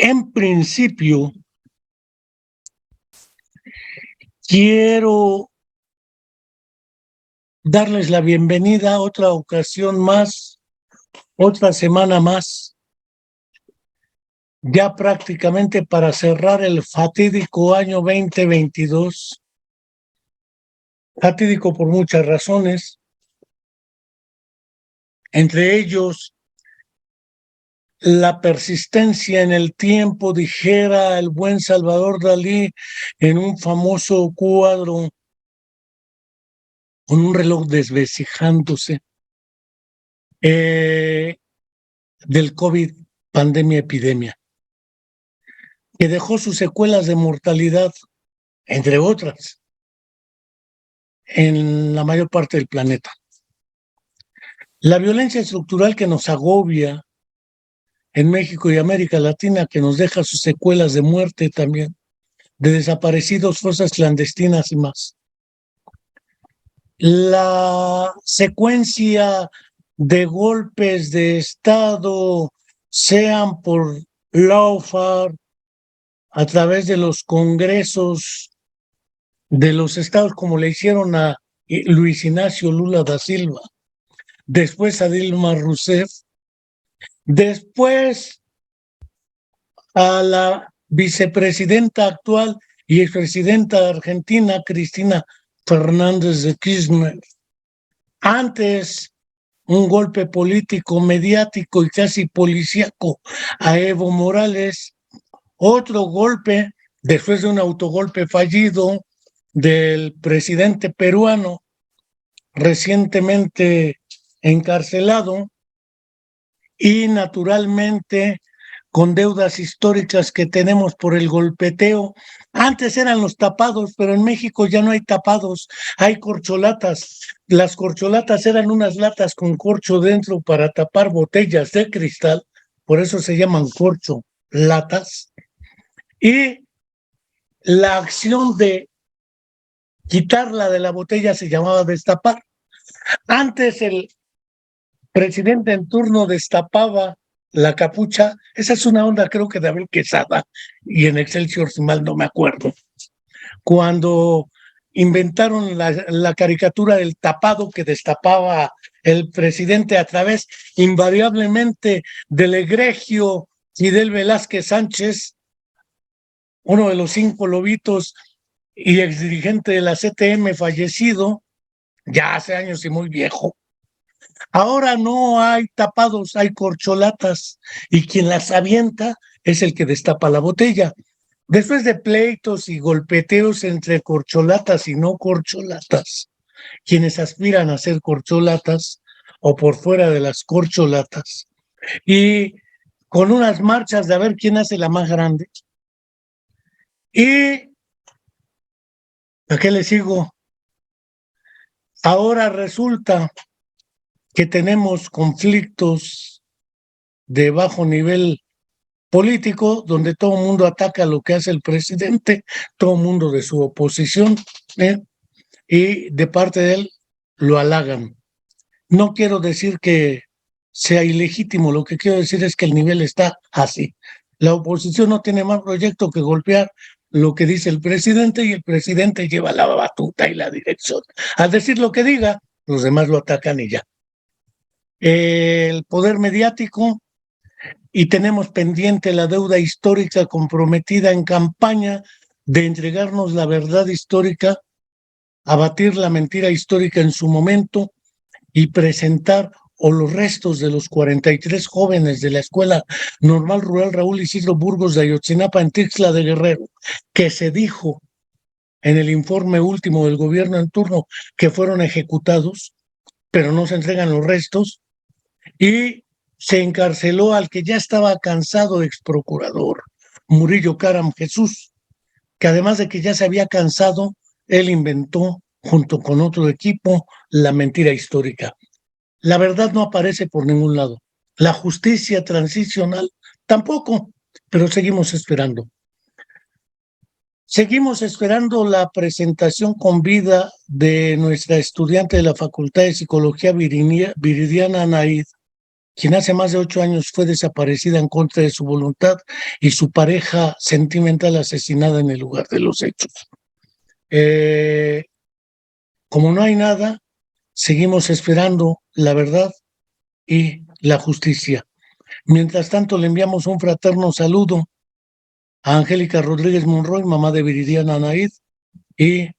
En principio, quiero darles la bienvenida a otra ocasión más, otra semana más, ya prácticamente para cerrar el fatídico año 2022. Fatídico por muchas razones, entre ellos la persistencia en el tiempo, dijera el buen Salvador Dalí en un famoso cuadro con un reloj desvecijándose, del COVID, pandemia, epidemia, que dejó sus secuelas de mortalidad, entre otras, en la mayor parte del planeta. La violencia estructural que nos agobia en México y América Latina, que nos deja sus secuelas de muerte también, de desaparecidos, fosas clandestinas y más. La secuencia de golpes de Estado, sean por lawfare, a través de los congresos de los estados, como le hicieron a Luis Ignacio Lula da Silva, después a Dilma Rousseff, después a la vicepresidenta actual y expresidenta de Argentina, Cristina Fernández de Kirchner. Antes, un golpe político, mediático y casi policíaco a Evo Morales. Otro golpe, después de un autogolpe fallido del presidente peruano, recientemente encarcelado, y naturalmente con deudas históricas que tenemos por el golpeteo. Antes eran los tapados, pero en México ya no hay tapados, hay corcholatas. Las corcholatas eran unas latas con corcho dentro para tapar botellas de cristal, por eso se llaman corcholatas. Y la acción de quitarla de la botella se llamaba destapar. Antes el presidente en turno destapaba la capucha. Esa es una onda, creo que de Abel Quesada y en Excelsior, si mal no me acuerdo, cuando inventaron la caricatura del tapado que destapaba el presidente a través invariablemente del egregio Fidel Velázquez Sánchez, uno de los 5 lobitos y exdirigente de la CTM fallecido, ya hace años y muy viejo. Ahora no hay tapados, hay corcholatas, y quien las avienta es el que destapa la botella. Después de pleitos y golpeteos entre corcholatas y no corcholatas, quienes aspiran a ser corcholatas o por fuera de las corcholatas, y con unas marchas de a ver quién hace la más grande. ¿Y a qué le sigo? Ahora resulta que tenemos conflictos de bajo nivel político, donde todo el mundo ataca lo que hace el presidente, todo el mundo de su oposición, y de parte de él lo halagan. No quiero decir que sea ilegítimo, lo que quiero decir es que el nivel está así. La oposición no tiene más proyecto que golpear lo que dice el presidente, y el presidente lleva la batuta y la dirección. Al decir lo que diga, los demás lo atacan y ya. El poder mediático, y tenemos pendiente la deuda histórica comprometida en campaña de entregarnos la verdad histórica, abatir la mentira histórica en su momento y presentar o los restos de los 43 jóvenes de la Escuela Normal Rural Raúl Isidro Burgos de Ayotzinapa en Tixla de Guerrero, que se dijo en el informe último del gobierno en turno que fueron ejecutados, pero no se entregan los restos, y se encarceló al que ya estaba cansado, exprocurador, Murillo Karam Jesús, que además de que ya se había cansado, él inventó, junto con otro equipo, la mentira histórica. La verdad no aparece por ningún lado. La justicia transicional tampoco, pero seguimos esperando. Seguimos esperando la presentación con vida de nuestra estudiante de la Facultad de Psicología, Viridiana Anaid, quien hace más de 8 años fue desaparecida en contra de su voluntad y su pareja sentimental asesinada en el lugar de los hechos. Como no hay nada, seguimos esperando la verdad y la justicia. Mientras tanto, le enviamos un fraterno saludo a Angélica Rodríguez Monroy, mamá de Viridiana Anaid, y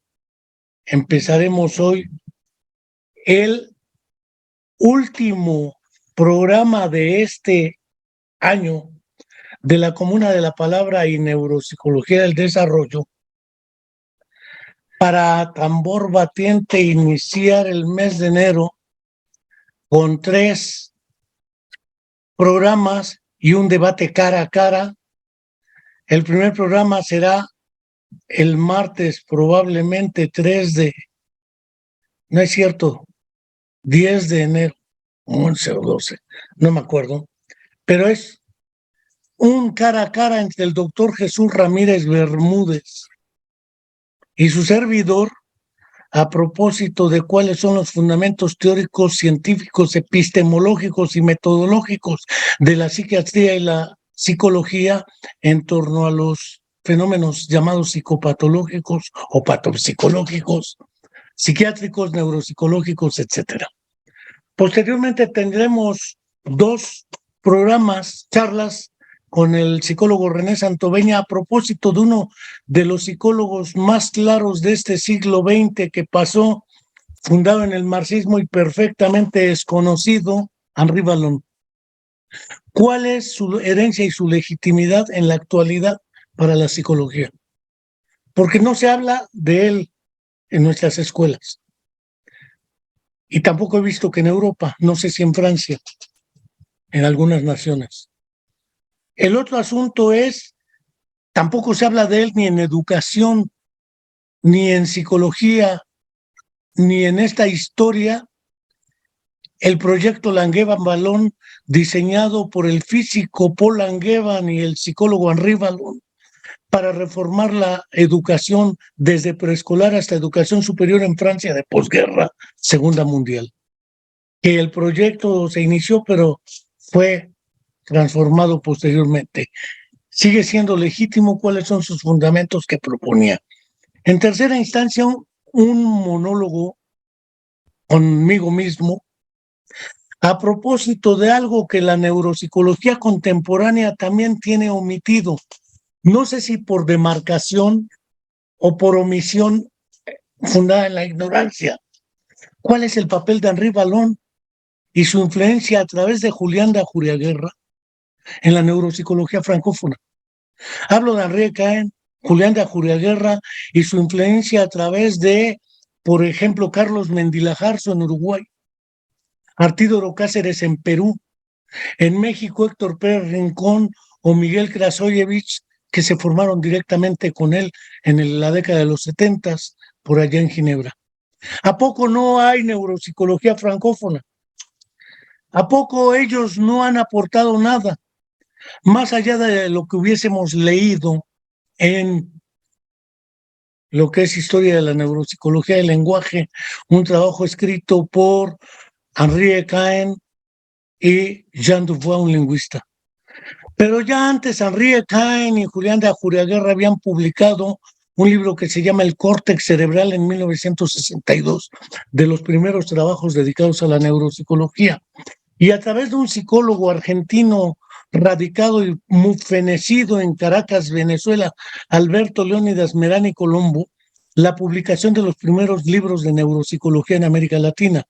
empezaremos hoy el último programa de este año de la Comuna de la Palabra y Neuropsicología del Desarrollo para tambor batiente iniciar el mes de enero con 3 programas y un debate cara a cara. El primer programa será el martes, probablemente 10 de enero, 11 o 12, no me acuerdo, pero es un cara a cara entre el doctor Jesús Ramírez Bermúdez y su servidor a propósito de cuáles son los fundamentos teóricos, científicos, epistemológicos y metodológicos de la psiquiatría y la psicología en torno a los fenómenos llamados psicopatológicos o patopsicológicos, psiquiátricos, neuropsicológicos, etcétera. Posteriormente tendremos 2 programas, charlas con el psicólogo René Santoveña a propósito de uno de los psicólogos más claros de este siglo XX que pasó, fundado en el marxismo y perfectamente desconocido, Henri Vallon. ¿Cuál es su herencia y su legitimidad en la actualidad para la psicología? Porque no se habla de él en nuestras escuelas. Y tampoco he visto que en Europa, no sé si en Francia, en algunas naciones. El otro asunto es, tampoco se habla de él ni en educación, ni en psicología, ni en esta historia, el proyecto Langevin-Vallon, diseñado por el físico Paul Langevin y el psicólogo Henri Vallon, para reformar la educación desde preescolar hasta educación superior en Francia de posguerra, Segunda Mundial. Que el proyecto se inició, pero fue transformado posteriormente. Sigue siendo legítimo. ¿Cuáles son sus fundamentos que proponía? En tercera instancia, un monólogo conmigo mismo a propósito de algo que la neuropsicología contemporánea también tiene omitido. No sé si por demarcación o por omisión fundada en la ignorancia. ¿Cuál es el papel de Henri Vallon y su influencia a través de Julián de Ajuriaguerra en la neuropsicología francófona? Hablo de Henri Cahen, Julián de Ajuriaguerra y su influencia a través de, por ejemplo, Carlos Mendilajarzo en Uruguay, Artidoro Cáceres en Perú, en México Héctor Pérez Rincón o Miguel Krasoyevich, que se formaron directamente con él en la década de los 70 por allá en Ginebra. ¿A poco no hay neuropsicología francófona? ¿A poco ellos no han aportado nada? Más allá de lo que hubiésemos leído en lo que es historia de la neuropsicología del lenguaje, un trabajo escrito por Henri Cahen y Jean Dubois, un lingüista. Pero ya antes Henri Cahen y Julián de Ajuriaguerra habían publicado un libro que se llama El córtex cerebral en 1962, de los primeros trabajos dedicados a la neuropsicología. Y a través de un psicólogo argentino radicado y muy fenecido en Caracas, Venezuela, Alberto Leónidas Merani Colombo, la publicación de los primeros libros de neuropsicología en América Latina.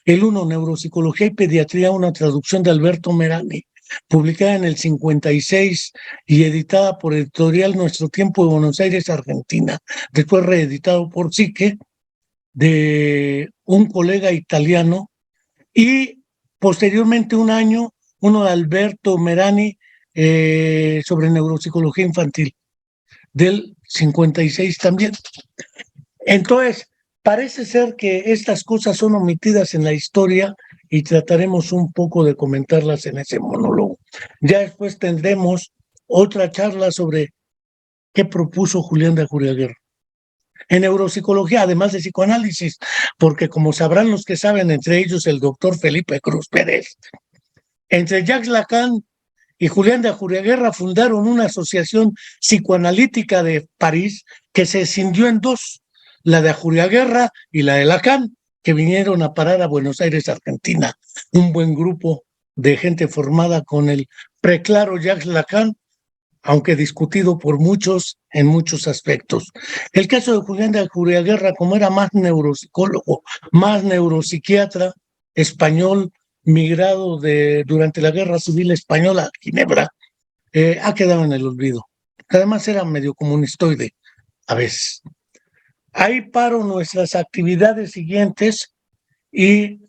El uno, Neuropsicología y Pediatría, una traducción de Alberto Merani, publicada en el 56 y editada por Editorial Nuestro Tiempo de Buenos Aires, Argentina, después reeditado por Psique, de un colega italiano, y posteriormente un año, uno de Alberto Merani, sobre neuropsicología infantil, del 56 también. Entonces, parece ser que estas cosas son omitidas en la historia y trataremos un poco de comentarlas en ese monólogo. Ya después tendremos otra charla sobre qué propuso Julián de Ajuriaguerra en neuropsicología, además de psicoanálisis, porque como sabrán los que saben, entre ellos el doctor Felipe Cruz Pérez, Entre Jacques Lacan y Julián de Ajuriaguerra fundaron una asociación psicoanalítica de París que se escindió en dos, la de Ajuriaguerra y la de Lacan, que vinieron a parar a Buenos Aires, Argentina. Un buen grupo de gente formada con el preclaro Jacques Lacan, aunque discutido por muchos en muchos aspectos. El caso de Julián de Ajuriaguerra, como era más neuropsicólogo, más neuropsiquiatra español, migrado durante la Guerra Civil Española a Ginebra, ha quedado en el olvido. Además era medio comunistoide a veces. Ahí paro nuestras actividades siguientes y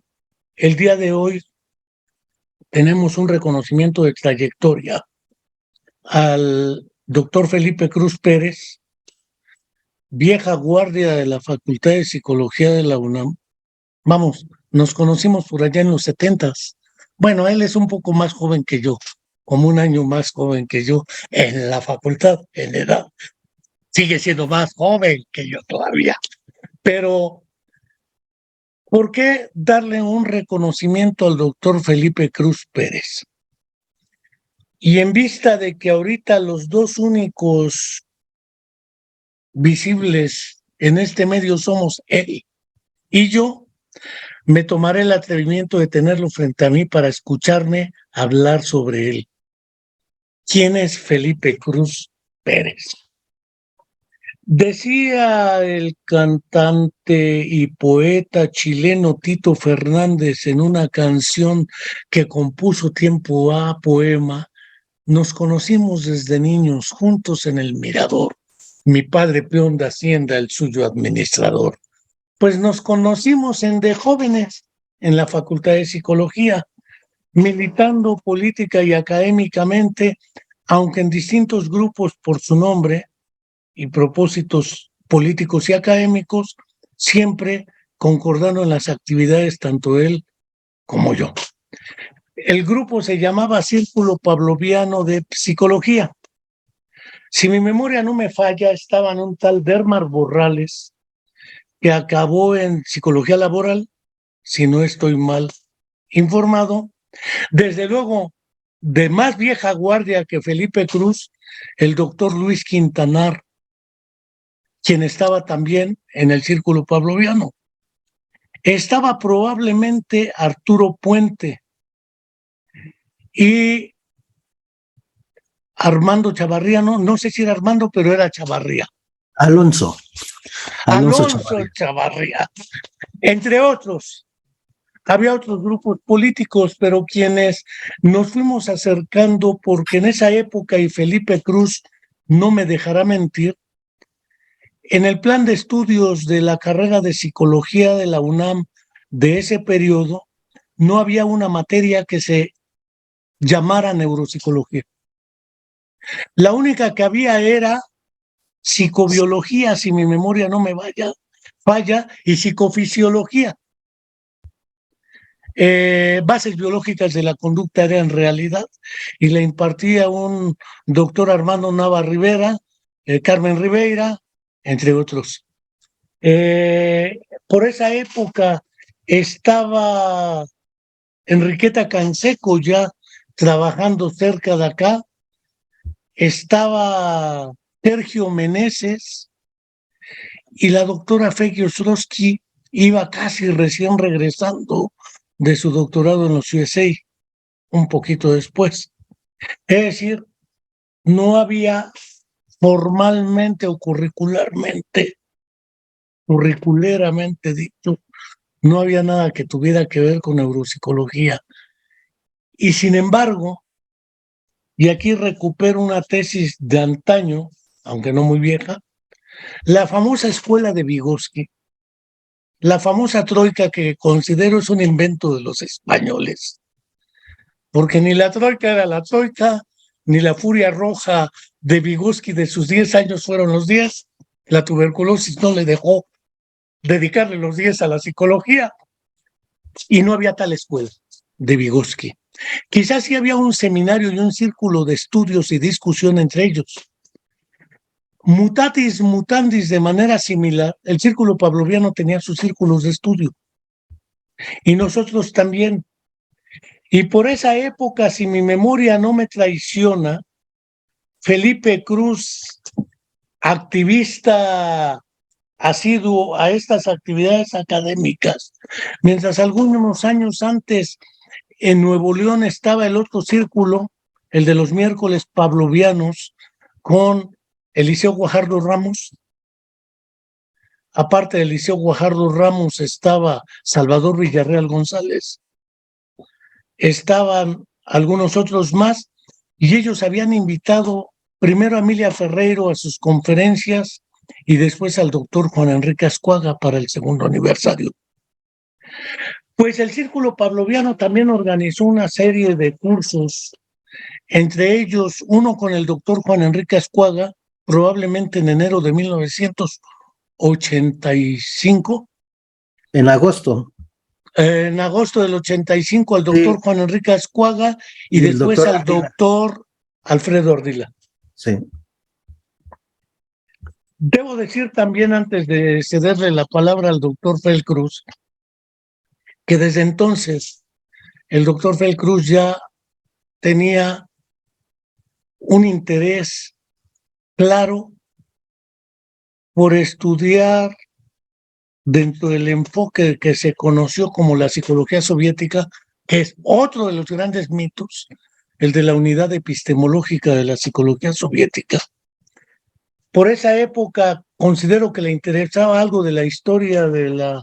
el día de hoy tenemos un reconocimiento de trayectoria al doctor Felipe Cruz Pérez, vieja guardia de la Facultad de Psicología de la UNAM. Vamos, nos conocimos por allá en los 70s. Bueno, él es un poco más joven que yo, como un año más joven que yo en la facultad, en edad. Sigue siendo más joven que yo todavía. Pero, ¿por qué darle un reconocimiento al doctor Felipe Cruz Pérez? Y en vista de que ahorita los dos únicos visibles en este medio somos él y yo, me tomaré el atrevimiento de tenerlo frente a mí para escucharme hablar sobre él. ¿Quién es Felipe Cruz Pérez? Decía el cantante y poeta chileno Tito Fernández en una canción que compuso tiempo a poema: nos conocimos desde niños juntos en el Mirador. Mi padre peón de Hacienda, el suyo administrador. Pues nos conocimos de jóvenes en la Facultad de Psicología, militando política y académicamente, aunque en distintos grupos por su nombre y propósitos políticos y académicos, siempre concordando en las actividades tanto él como yo. El grupo se llamaba Círculo Pavloviano de Psicología. Si mi memoria no me falla, estaban un tal Dermar Borrales, que acabó en psicología laboral, si no estoy mal informado. Desde luego, de más vieja guardia que Felipe Cruz, el doctor Luis Quintanar, quien estaba también en el Círculo Pavloviano. Estaba probablemente Arturo Puente y Armando Chavarría, no sé si era Armando, pero era Chavarría. Alonso Chavarría, entre otros. Había otros grupos políticos, pero quienes nos fuimos acercando, porque en esa época, y Felipe Cruz no me dejará mentir, en el plan de estudios de la carrera de psicología de la UNAM de ese periodo, no había una materia que se llamara neuropsicología. La única que había era psicobiología, si mi memoria no me falla, y psicofisiología. Bases biológicas de la conducta era en realidad, y le impartía un doctor Armando Nava Rivera, Carmen Ribeira, entre otros. Por esa época estaba Enriqueta Canseco ya trabajando cerca de acá, estaba Sergio Meneses y la doctora Feggy Ostrowski iba casi recién regresando de su doctorado en los USA, un poquito después. Es decir, no había formalmente o curricularmente dicho, no había nada que tuviera que ver con neuropsicología. Y sin embargo, y aquí recupero una tesis de antaño, aunque no muy vieja, la famosa escuela de Vygotsky, la famosa troika, que considero es un invento de los españoles, porque ni la troika era la troika, ni la furia roja de Vygotsky de sus 10 años fueron los 10, la tuberculosis no le dejó dedicarle los 10 a la psicología, y no había tal escuela de Vygotsky. Quizás sí había un seminario y un círculo de estudios y discusión entre ellos. Mutatis mutandis, de manera similar, el Círculo Pavloviano tenía sus círculos de estudio, y nosotros también. Y por esa época, si mi memoria no me traiciona, Felipe Cruz, activista asiduo a estas actividades académicas, mientras algunos años antes en Nuevo León estaba el otro círculo, el de los miércoles pavlovianos, con Eliseo Guajardo Ramos. Aparte de Eliseo Guajardo Ramos estaba Salvador Villarreal González, estaban algunos otros más, y ellos habían invitado primero a Emilia Ferreiro a sus conferencias y después al doctor Juan Enrique Ascuaga para el segundo aniversario. Pues el Círculo Pavloviano también organizó una serie de cursos, entre ellos uno con el doctor Juan Enrique Ascuaga, probablemente en enero de 1985. En agosto. En agosto del 85 al doctor Juan Enrique Ascuaga y después al doctor Alfredo Ardila. Sí. Debo decir también, antes de cederle la palabra al doctor Felcruz, que desde entonces el doctor Felcruz ya tenía un interés claro por estudiar dentro del enfoque que se conoció como la psicología soviética, que es otro de los grandes mitos, el de la unidad epistemológica de la psicología soviética. Por esa época considero que le interesaba algo de la historia de la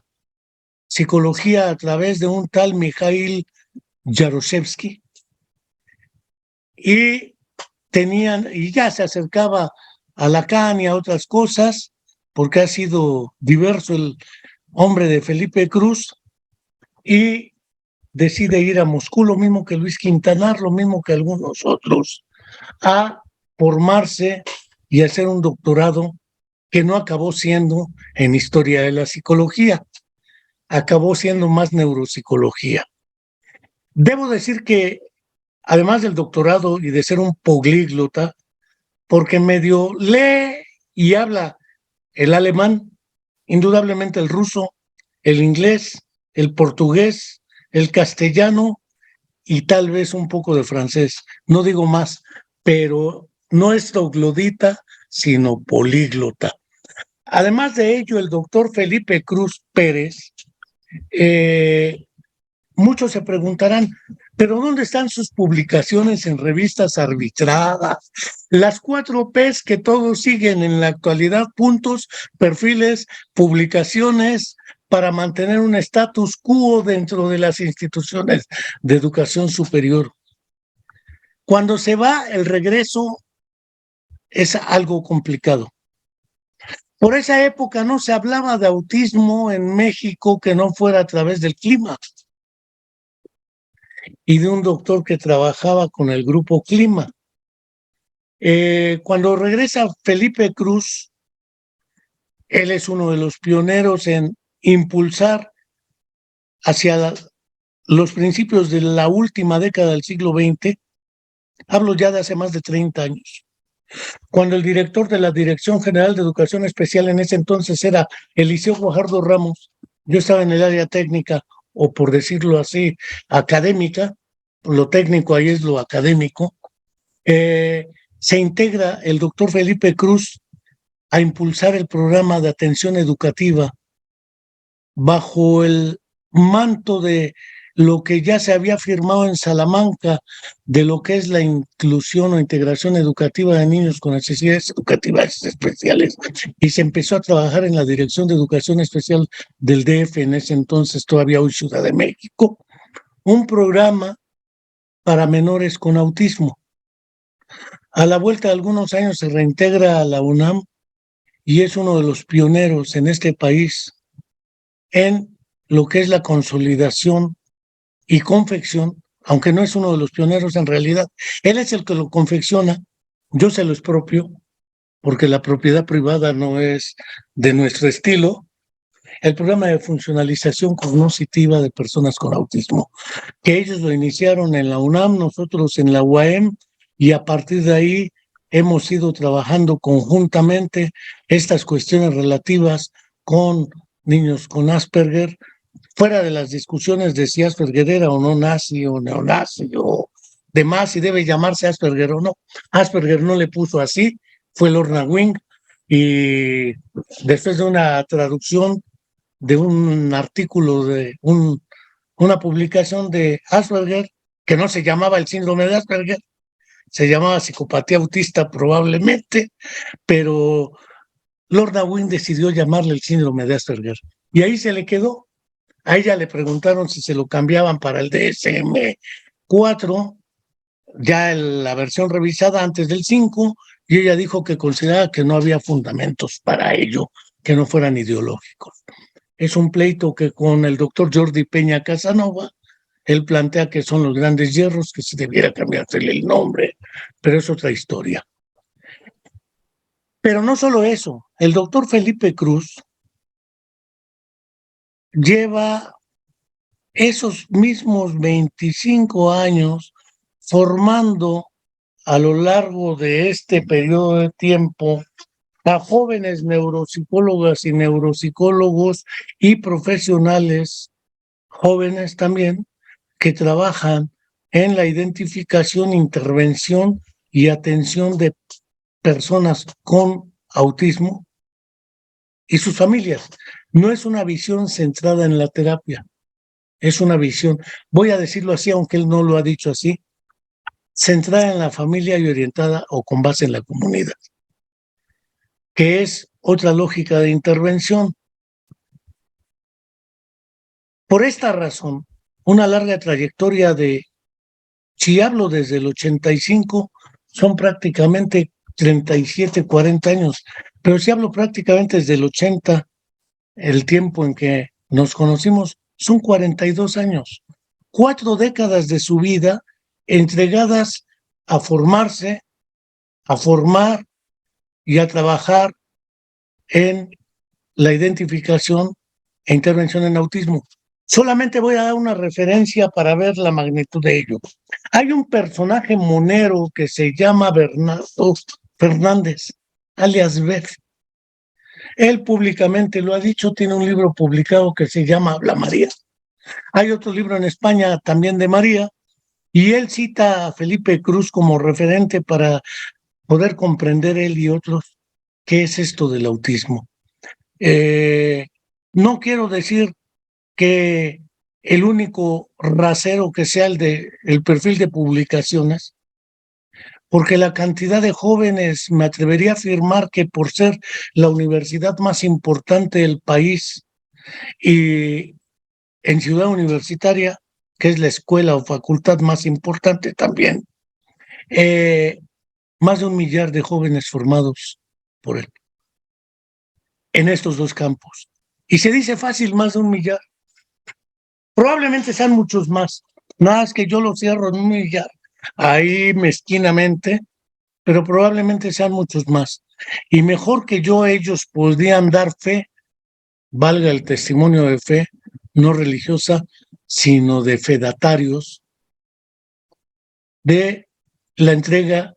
psicología a través de un tal Mikhail Jaroszewski, y ya se acercaba a Lacan y a otras cosas, porque ha sido diverso el hombre de Felipe Cruz, y decide ir a Moscú, lo mismo que Luis Quintanar, lo mismo que algunos otros, a formarse y hacer un doctorado que no acabó siendo en historia de la psicología, acabó siendo más neuropsicología. Debo decir que, además del doctorado y de ser un políglota, porque medio lee y habla el alemán, indudablemente el ruso, el inglés, el portugués, el castellano y tal vez un poco de francés. No digo más, pero no es troglodita, sino políglota. Además de ello, el doctor Felipe Cruz Pérez, muchos se preguntarán, ¿pero dónde están sus publicaciones en revistas arbitradas? Las 4 Ps que todos siguen en la actualidad: puntos, perfiles, publicaciones, para mantener un status quo dentro de las instituciones de educación superior. Cuando se va, el regreso es algo complicado. Por esa época no se hablaba de autismo en México que no fuera a través del clima y de un doctor que trabajaba con el grupo Clima. Cuando regresa Felipe Cruz, él es uno de los pioneros en impulsar hacia los principios de la última década del siglo XX, hablo ya de hace más de 30 años, cuando el director de la Dirección General de Educación Especial en ese entonces era Eliseo Guajardo Ramos. Yo estaba en el área técnica, o por decirlo así, académica. Lo técnico ahí es lo académico. Se integra el doctor Felipe Cruz a impulsar el programa de atención educativa bajo el manto de lo que ya se había firmado en Salamanca, de lo que es la inclusión o integración educativa de niños con necesidades educativas especiales, y se empezó a trabajar en la Dirección de Educación Especial del DF, en ese entonces todavía hoy Ciudad de México, un programa para menores con autismo. A la vuelta de algunos años se reintegra a la UNAM y es uno de los pioneros en este país en lo que es la consolidación y confección, aunque no es uno de los pioneros en realidad. Él es el que lo confecciona, yo se lo expropio, porque la propiedad privada no es de nuestro estilo, el programa de funcionalización cognitiva de personas con autismo, que ellos lo iniciaron en la UNAM, nosotros en la UAM, y a partir de ahí hemos ido trabajando conjuntamente estas cuestiones relativas con niños con Asperger, fuera de las discusiones de si Asperger era o no nazi o neonazi o demás, si debe llamarse Asperger o no. Asperger no le puso así, fue Lorna Wing, y después de una traducción de un artículo de una publicación de Asperger, que no se llamaba el síndrome de Asperger, se llamaba psicopatía autista probablemente, pero Lorna Wing decidió llamarle el síndrome de Asperger. Y ahí se le quedó. A ella le preguntaron si se lo cambiaban para el DSM-4, ya la versión revisada antes del 5, y ella dijo que consideraba que no había fundamentos para ello, que no fueran ideológicos. Es un pleito que con el doctor Jordi Peña Casanova, él plantea que son los grandes hierros, que se debiera cambiársele el nombre, pero es otra historia. Pero no solo eso, el doctor Felipe Cruz lleva esos mismos 25 años formando a lo largo de este periodo de tiempo a jóvenes neuropsicólogas y neuropsicólogos y profesionales jóvenes también que trabajan en la identificación, intervención y atención de personas con autismo y sus familias. No es una visión centrada en la terapia, es una visión, voy a decirlo así, aunque él no lo ha dicho así, centrada en la familia y orientada o con base en la comunidad, que es otra lógica de intervención. Por esta razón, una larga trayectoria de, si hablo desde el 85, son prácticamente 37, 40 años, pero si hablo prácticamente desde el 80, el tiempo en que nos conocimos, son 42 años, 4 décadas de su vida entregadas a formarse, a formar y a trabajar en la identificación e intervención en autismo. Solamente voy a dar una referencia para ver la magnitud de ello. Hay un personaje monero que se llama Bernardo Fernández, alias Beth. Él públicamente lo ha dicho, tiene un libro publicado que se llama Habla María. Hay otro libro en España también de María, y él cita a Felipe Cruz como referente para poder comprender él y otros qué es esto del autismo. No quiero decir que el único rasero que sea el perfil de publicaciones, porque la cantidad de jóvenes, me atrevería a afirmar que por ser la universidad más importante del país y en Ciudad Universitaria, que es la escuela o facultad más importante también, más de 1 millar de jóvenes formados por él en estos dos campos. Y se dice fácil, más de 1 millar. Probablemente sean muchos más. Nada es que yo lo cierro en 1 millar, ahí mezquinamente, pero probablemente sean muchos más. Y mejor que yo, ellos podrían dar fe, valga el testimonio de fe, no religiosa, sino de fedatarios, de la entrega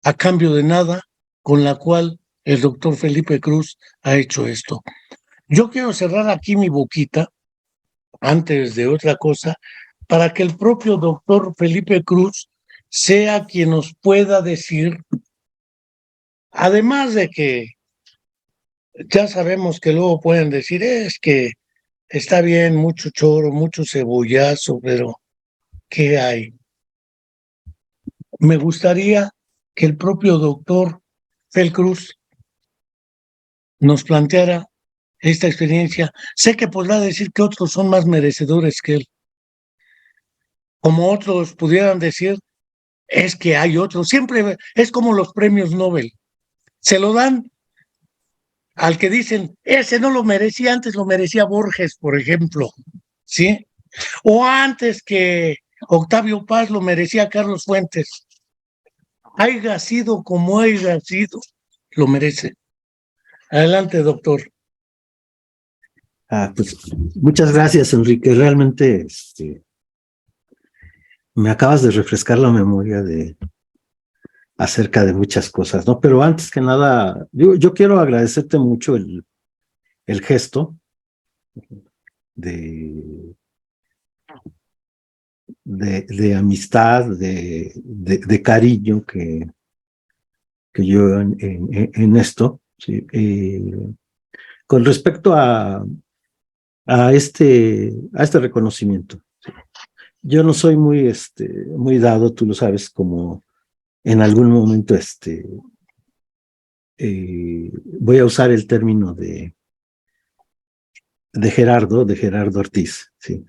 a cambio de nada con la cual el doctor Felipe Cruz ha hecho esto. Yo quiero cerrar aquí mi boquita, antes de otra cosa, para que el propio doctor Felipe Cruz sea quien nos pueda decir, además de que ya sabemos que luego pueden decir, es que está bien, mucho choro, mucho cebollazo, pero ¿qué hay? Me gustaría que el propio doctor Fel Cruz nos planteara esta experiencia. Sé que podrá decir que otros son más merecedores que él, como otros pudieran decir, es que hay otros. Siempre es como los premios Nobel. Se lo dan al que dicen, ese no lo merecía, antes lo merecía Borges, por ejemplo, ¿sí? O antes que Octavio Paz lo merecía Carlos Fuentes. Haya sido como haya sido, lo merece. Adelante, doctor. Pues muchas gracias, Enrique. Realmente me acabas de refrescar la memoria acerca de muchas cosas, ¿no? Pero antes que nada, yo quiero agradecerte mucho el gesto de, de amistad, de cariño que yo en esto, ¿sí? Con respecto a este reconocimiento. ¿Sí? Yo no soy muy dado, tú lo sabes, como en algún momento voy a usar el término de Gerardo Ortiz, ¿sí?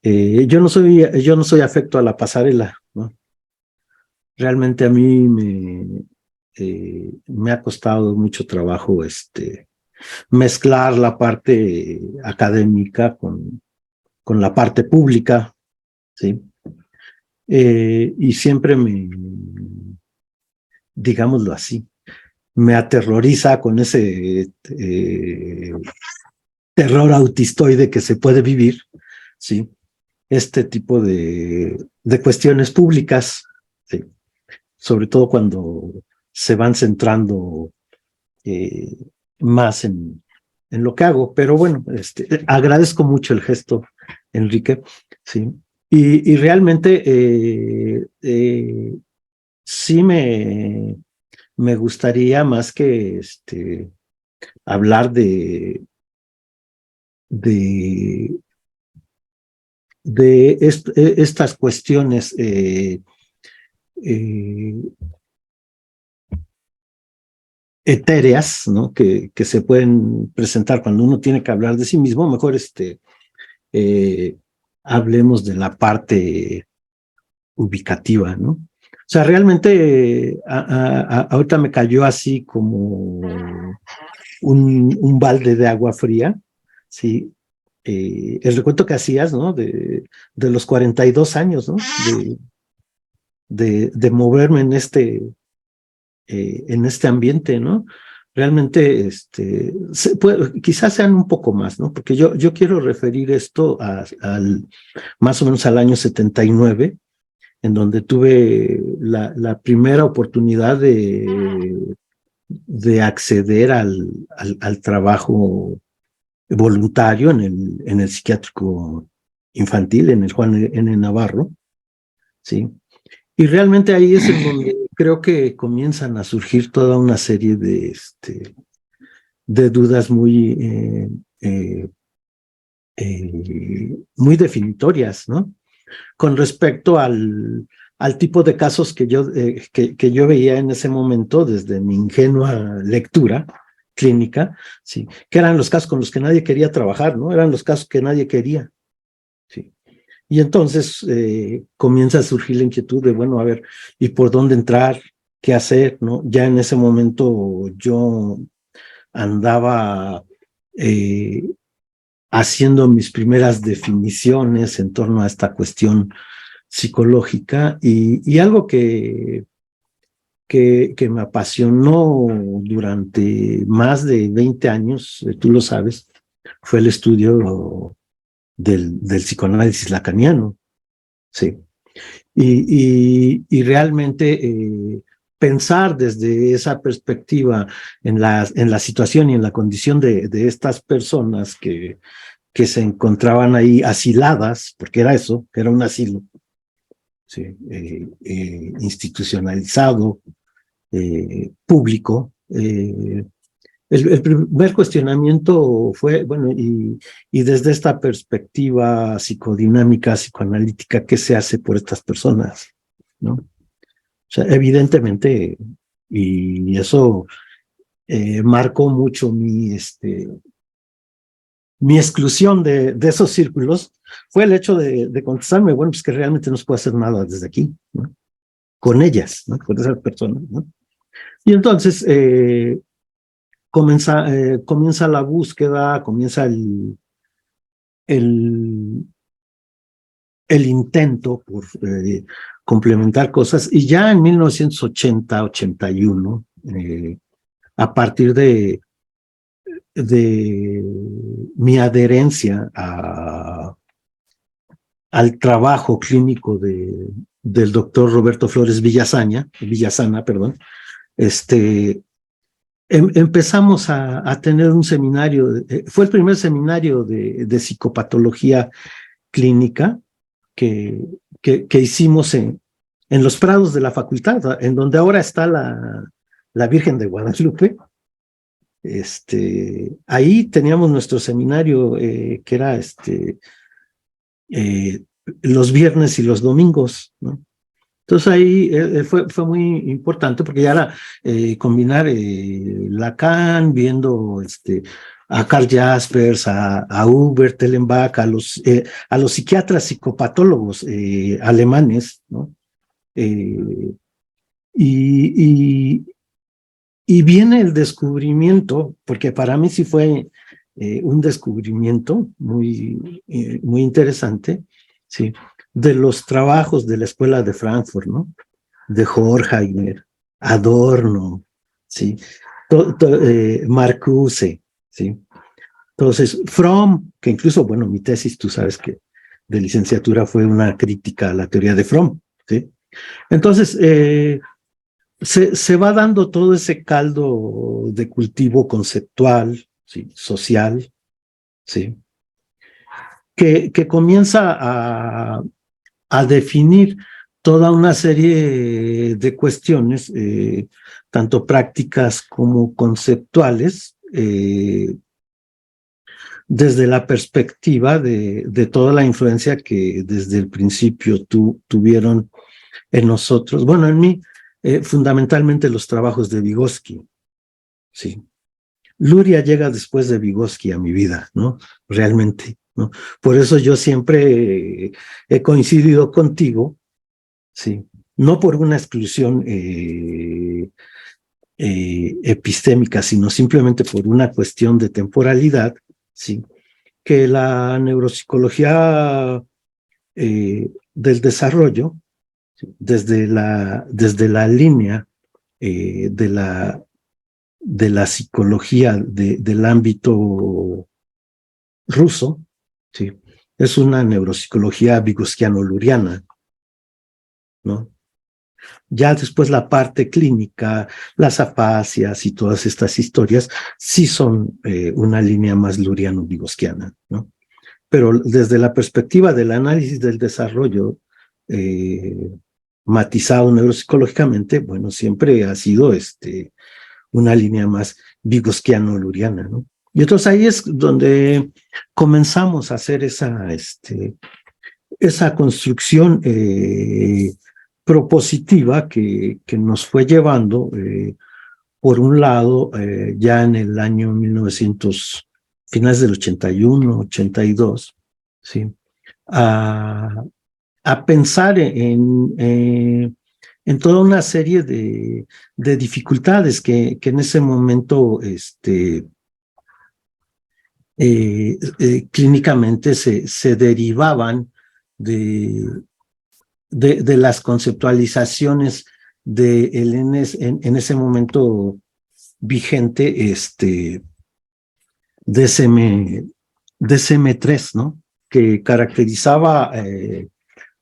Yo no soy afecto a la pasarela, ¿no? Realmente a mí me ha costado mucho trabajo mezclar la parte académica con la parte pública, ¿sí? Y siempre digámoslo así, me aterroriza con ese terror autistoide que se puede vivir, ¿sí? Este tipo de cuestiones públicas, ¿sí? Sobre todo cuando se van centrando más en lo que hago. Pero bueno, agradezco mucho el gesto, Enrique, ¿sí? Y realmente sí me gustaría más que hablar de estas cuestiones etéreas, ¿no? Que se pueden presentar cuando uno tiene que hablar de sí mismo. Mejor hablemos de la parte ubicativa, ¿no? O sea, realmente ahorita me cayó así como un balde de agua fría, ¿sí? El recuento que hacías, ¿no? De los 42 años, ¿no? De moverme en este ambiente, ¿no? Realmente, quizás sean un poco más, ¿no? Porque yo quiero referir esto más o menos al año 79, en donde tuve la primera oportunidad de acceder al trabajo voluntario en el psiquiátrico infantil, en el Juan N. Navarro, ¿sí? Y realmente ahí es en donde creo que comienzan a surgir toda una serie de dudas muy definitorias, ¿no? Con respecto al tipo de casos que yo veía en ese momento desde mi ingenua lectura clínica, sí, que eran los casos con los que nadie quería trabajar, ¿no? Eran los casos que nadie quería, sí. Y entonces comienza a surgir la inquietud de, bueno, a ver, ¿y por dónde entrar? ¿Qué hacer? ¿No? Ya en ese momento yo andaba haciendo mis primeras definiciones en torno a esta cuestión psicológica y algo que me apasionó durante más de 20 años, tú lo sabes, fue el estudio del psicoanálisis lacaniano, sí. Y realmente pensar desde esa perspectiva en la situación y en la condición de estas personas que se encontraban ahí asiladas, porque era eso, era un asilo, sí, institucionalizado, público. El primer cuestionamiento fue, bueno, y desde esta perspectiva psicodinámica, psicoanalítica, ¿qué se hace por estas personas? ¿No? O sea, evidentemente, y eso marcó mucho mi exclusión de esos círculos, fue el hecho de contestarme, bueno, pues que realmente no se puede hacer nada desde aquí, ¿no? Con ellas, ¿no? Con esas personas, ¿no? Y entonces comienza la búsqueda, comienza el intento por complementar cosas, y ya en 1980-81, a partir de mi adherencia al trabajo clínico del doctor Roberto Flores Villasana, perdón, empezamos a tener un seminario, fue el primer seminario de psicopatología clínica que hicimos en los prados de la facultad, en donde ahora está la Virgen de Guadalupe. Ahí teníamos nuestro seminario que era los viernes y los domingos, ¿no? Entonces ahí fue muy importante porque ya era combinar Lacan, viendo a Karl Jaspers, a Hubert Tellenbach, a los psiquiatras psicopatólogos alemanes, ¿no? Y viene el descubrimiento, porque para mí sí fue un descubrimiento muy interesante, sí, de los trabajos de la Escuela de Frankfurt, ¿no? De Horkheimer, Adorno, sí, Marcuse, sí. Entonces, Fromm, que incluso, bueno, mi tesis, tú sabes que de licenciatura fue una crítica a la teoría de Fromm, ¿sí? Entonces, se va dando todo ese caldo de cultivo conceptual, ¿sí? Social, ¿sí? Que comienza a definir toda una serie de cuestiones, tanto prácticas como conceptuales, desde la perspectiva de toda la influencia que desde el principio tuvieron en nosotros, bueno, en mí, fundamentalmente los trabajos de Vygotsky, sí. Luria llega después de Vygotsky a mi vida, ¿no? Realmente, ¿no? Por eso yo siempre he coincidido contigo, sí, no por una exclusión epistémica, sino simplemente por una cuestión de temporalidad, sí, que la neuropsicología del desarrollo, desde la línea de la psicología del ámbito ruso, sí, es una neuropsicología vygotskiano-luriana, ¿no? Ya después la parte clínica, las afasias y todas estas historias sí son una línea más luriano-vygotskiana, ¿no? Pero desde la perspectiva del análisis del desarrollo matizado neuropsicológicamente, bueno, siempre ha sido una línea más vygotskiano-luriana, ¿no? Y entonces ahí es donde comenzamos a hacer esa construcción propositiva que nos fue llevando, por un lado, ya en el año 1900, finales del 81, 82, ¿sí? A pensar en toda una serie de dificultades que en ese momento clínicamente se derivaban de las conceptualizaciones en ese momento vigente, DSM-3, ¿no? Que caracterizaba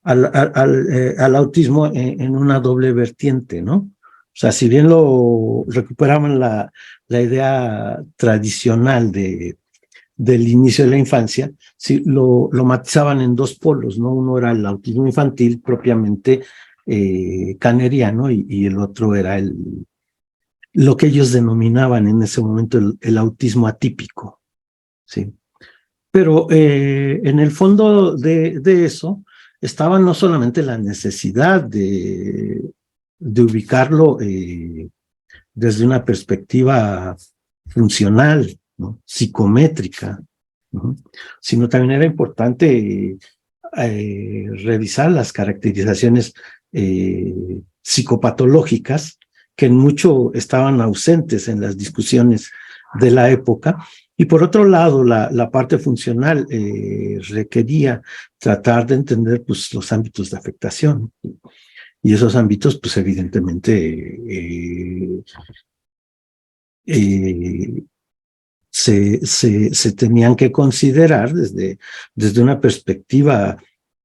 al autismo en una doble vertiente, ¿no? O sea, si bien lo recuperaban la idea tradicional del inicio de la infancia, sí, lo matizaban en dos polos, ¿no? Uno era el autismo infantil propiamente kaneriano y el otro era lo que ellos denominaban en ese momento el autismo atípico, ¿sí? Pero en el fondo de eso estaba no solamente la necesidad de ubicarlo desde una perspectiva funcional, ¿no? Psicométrica, ¿no? Sino también era importante revisar las caracterizaciones psicopatológicas que en mucho estaban ausentes en las discusiones de la época. Y por otro lado, la parte funcional requería tratar de entender pues, los ámbitos de afectación. Y esos ámbitos, pues evidentemente, se tenían que considerar desde una perspectiva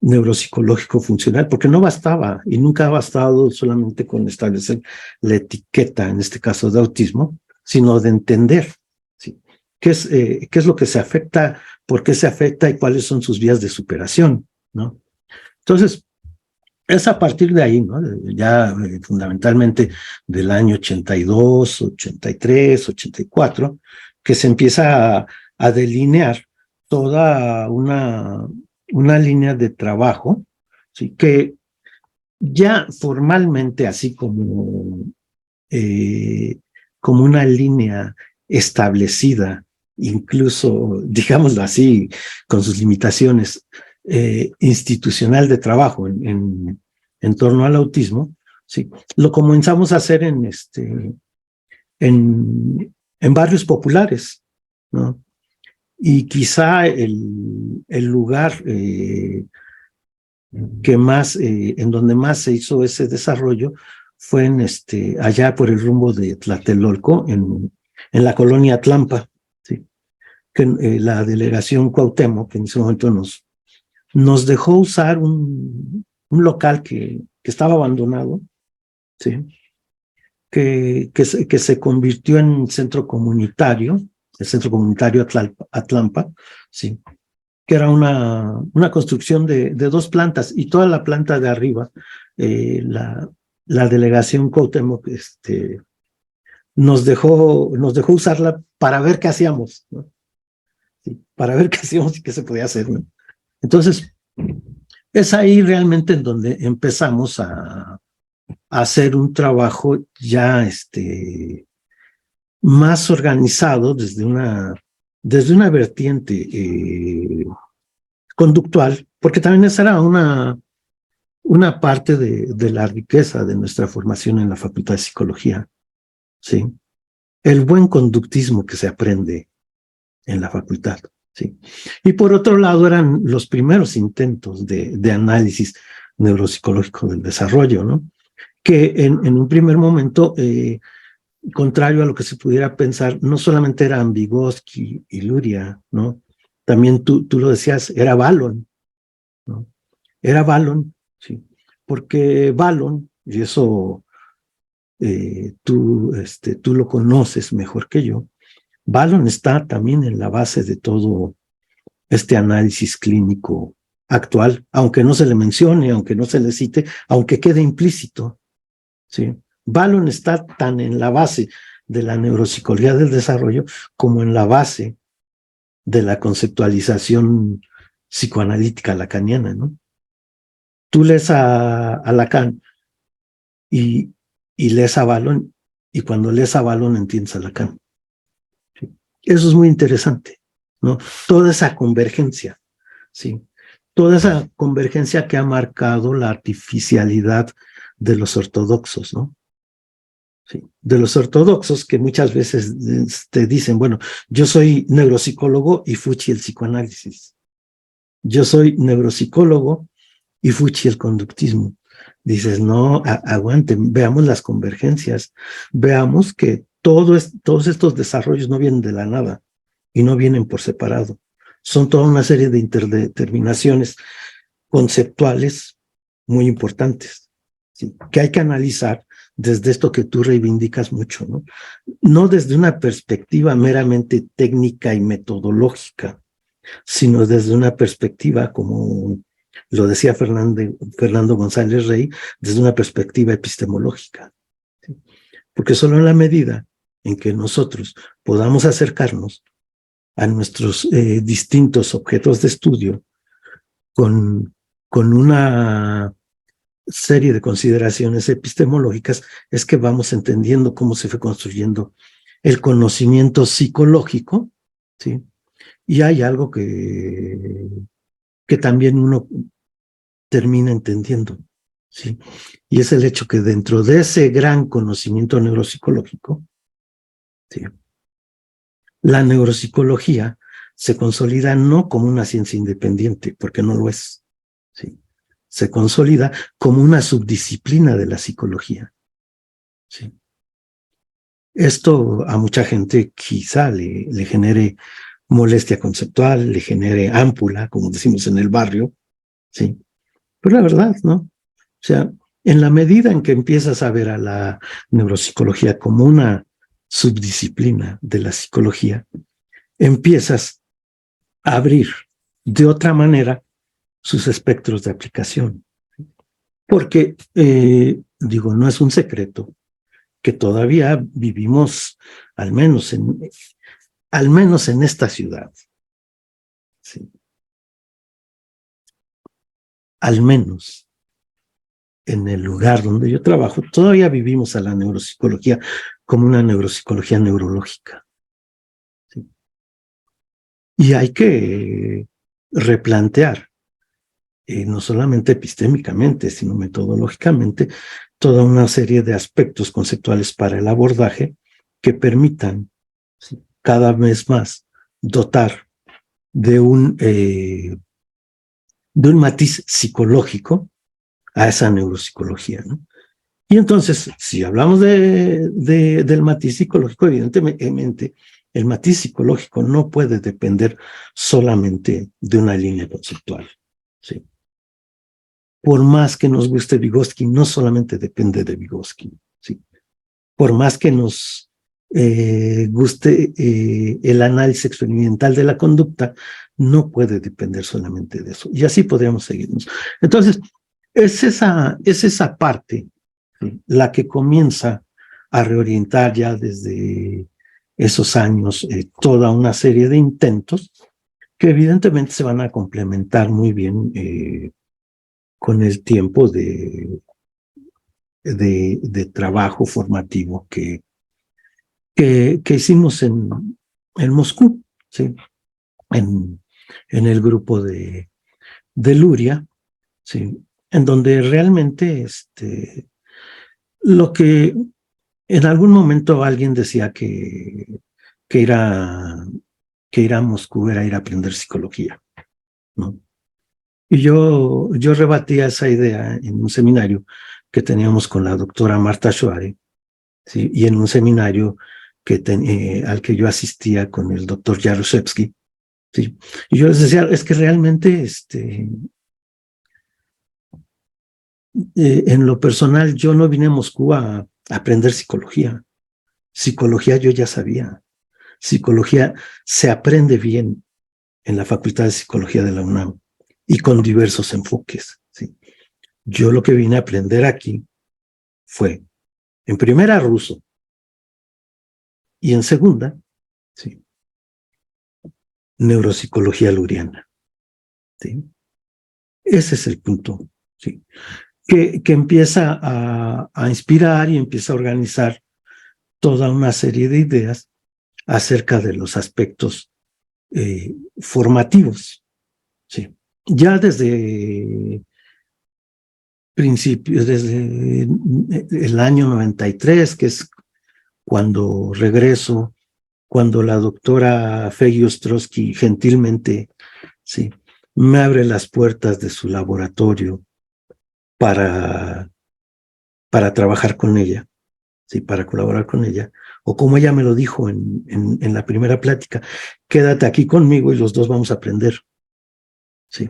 neuropsicológico-funcional, porque no bastaba y nunca ha bastado solamente con establecer la etiqueta, en este caso de autismo, sino de entender, ¿sí? Qué es lo que se afecta, por qué se afecta y cuáles son sus vías de superación, ¿no? Entonces, es a partir de ahí, ¿no? Ya fundamentalmente del año 82, 83, 84, que se empieza a delinear toda una línea de trabajo, ¿sí? Que ya formalmente, así como una línea establecida, incluso, digámoslo así, con sus limitaciones, institucional de trabajo en torno al autismo, ¿sí? Lo comenzamos a hacer en barrios populares, ¿no? Y quizá el lugar en donde más se hizo ese desarrollo fue allá por el rumbo de Tlatelolco, en la colonia Tlampa, ¿sí? Que la delegación Cuauhtémoc, que en ese momento nos dejó usar un local que estaba abandonado, ¿sí? Que se convirtió en centro comunitario, el centro comunitario Atlampa, ¿sí? Que era una construcción de 2 plantas, y toda la planta de arriba, la delegación Cuauhtémoc nos dejó usarla para ver qué hacíamos, ¿no? Sí, para ver qué hacíamos y qué se podía hacer, ¿no? Entonces, es ahí realmente en donde empezamos a hacer un trabajo ya más organizado desde una vertiente conductual, porque también esa era una parte de la riqueza de nuestra formación en la Facultad de Psicología, ¿sí? El buen conductismo que se aprende en la facultad, ¿sí? Y por otro lado eran los primeros intentos de análisis neuropsicológico del desarrollo, ¿no? Que en un primer momento, contrario a lo que se pudiera pensar, no solamente eran Vygotsky y Luria, ¿no? También tú lo decías, era Vallon, ¿no? Era Vallon, sí, porque Vallon, y eso tú lo conoces mejor que yo, Vallon está también en la base de todo este análisis clínico actual, aunque no se le mencione, aunque no se le cite, aunque quede implícito, ¿sí? Vallon está tan en la base de la neuropsicología del desarrollo como en la base de la conceptualización psicoanalítica lacaniana, ¿no? Tú lees a Lacan y lees a Vallon, y cuando lees a Vallon entiendes a Lacan, ¿sí? Eso es muy interesante, ¿no? Toda esa convergencia, ¿sí? Toda esa convergencia que ha marcado la artificialidad de los ortodoxos, ¿no? Sí, de los ortodoxos que muchas veces te dicen, bueno, yo soy neuropsicólogo y fuchi el psicoanálisis. Yo soy neuropsicólogo y fuchi el conductismo. Dices, no, aguanten, veamos las convergencias, veamos que todos estos desarrollos no vienen de la nada y no vienen por separado. Son toda una serie de interdeterminaciones conceptuales muy importantes, ¿sí? Que hay que analizar desde esto que tú reivindicas mucho, ¿no? No desde una perspectiva meramente técnica y metodológica, sino desde una perspectiva, como lo decía Fernando González Rey, desde una perspectiva epistemológica, ¿sí? Porque solo en la medida en que nosotros podamos acercarnos a nuestros distintos objetos de estudio con una serie de consideraciones epistemológicas, es que vamos entendiendo cómo se fue construyendo el conocimiento psicológico, ¿sí? Y hay algo que también uno termina entendiendo, ¿sí? Y es el hecho que dentro de ese gran conocimiento neuropsicológico, ¿sí?, la neuropsicología se consolida no como una ciencia independiente, porque no lo es, ¿sí? Se consolida como una subdisciplina de la psicología, ¿sí? Esto a mucha gente quizá le genere molestia conceptual, le genere ámpula, como decimos en el barrio, ¿sí? Pero la verdad, ¿no? O sea, en la medida en que empiezas a ver a la neuropsicología como una subdisciplina de la psicología, empiezas a abrir de otra manera sus espectros de aplicación. Porque, digo, no es un secreto que todavía vivimos, al menos en esta ciudad, ¿sí? Al menos en el lugar donde yo trabajo, todavía vivimos a la neuropsicología como una neuropsicología neurológica, ¿sí? Y hay que replantear, no solamente epistémicamente, sino metodológicamente, toda una serie de aspectos conceptuales para el abordaje que permitan, ¿sí?, cada vez más dotar de un matiz psicológico a esa neuropsicología, ¿no? Y entonces, si hablamos del matiz psicológico, evidentemente, el matiz psicológico no puede depender solamente de una línea conceptual, ¿sí? Por más que nos guste Vygotsky, no solamente depende de Vygotsky, ¿sí? Por más que nos guste el análisis experimental de la conducta, no puede depender solamente de eso. Y así podríamos seguirnos. Entonces, es esa parte, ¿sí?, la que comienza a reorientar ya desde esos años toda una serie de intentos que evidentemente se van a complementar muy bien con el tiempo de trabajo formativo que hicimos en Moscú, ¿sí?, en el grupo de Luria, ¿sí?, en donde realmente lo que en algún momento alguien decía que ir a Moscú era ir a aprender psicología, ¿no? Y yo rebatía esa idea en un seminario que teníamos con la doctora Marta Schware, ¿sí?, y en un seminario al que yo asistía con el doctor Jaruzelski, ¿sí? Y yo les decía, es que realmente en lo personal yo no vine a Moscú a aprender psicología. Psicología yo ya sabía. Psicología se aprende bien en la Facultad de Psicología de la UNAM y con diversos enfoques, ¿sí? Yo lo que vine a aprender aquí fue, en primera, ruso, y en segunda, ¿sí?, neuropsicología luriana, ¿sí? Ese es el punto, ¿sí?, que empieza a inspirar y empieza a organizar toda una serie de ideas acerca de los aspectos formativos, ¿sí? Ya desde principios, desde el año 93, que es cuando regreso, cuando la doctora Feggy Ostrowski gentilmente, sí, me abre las puertas de su laboratorio para trabajar con ella, sí, para colaborar con ella, o como ella me lo dijo en la primera plática, quédate aquí conmigo y los dos vamos a aprender, sí.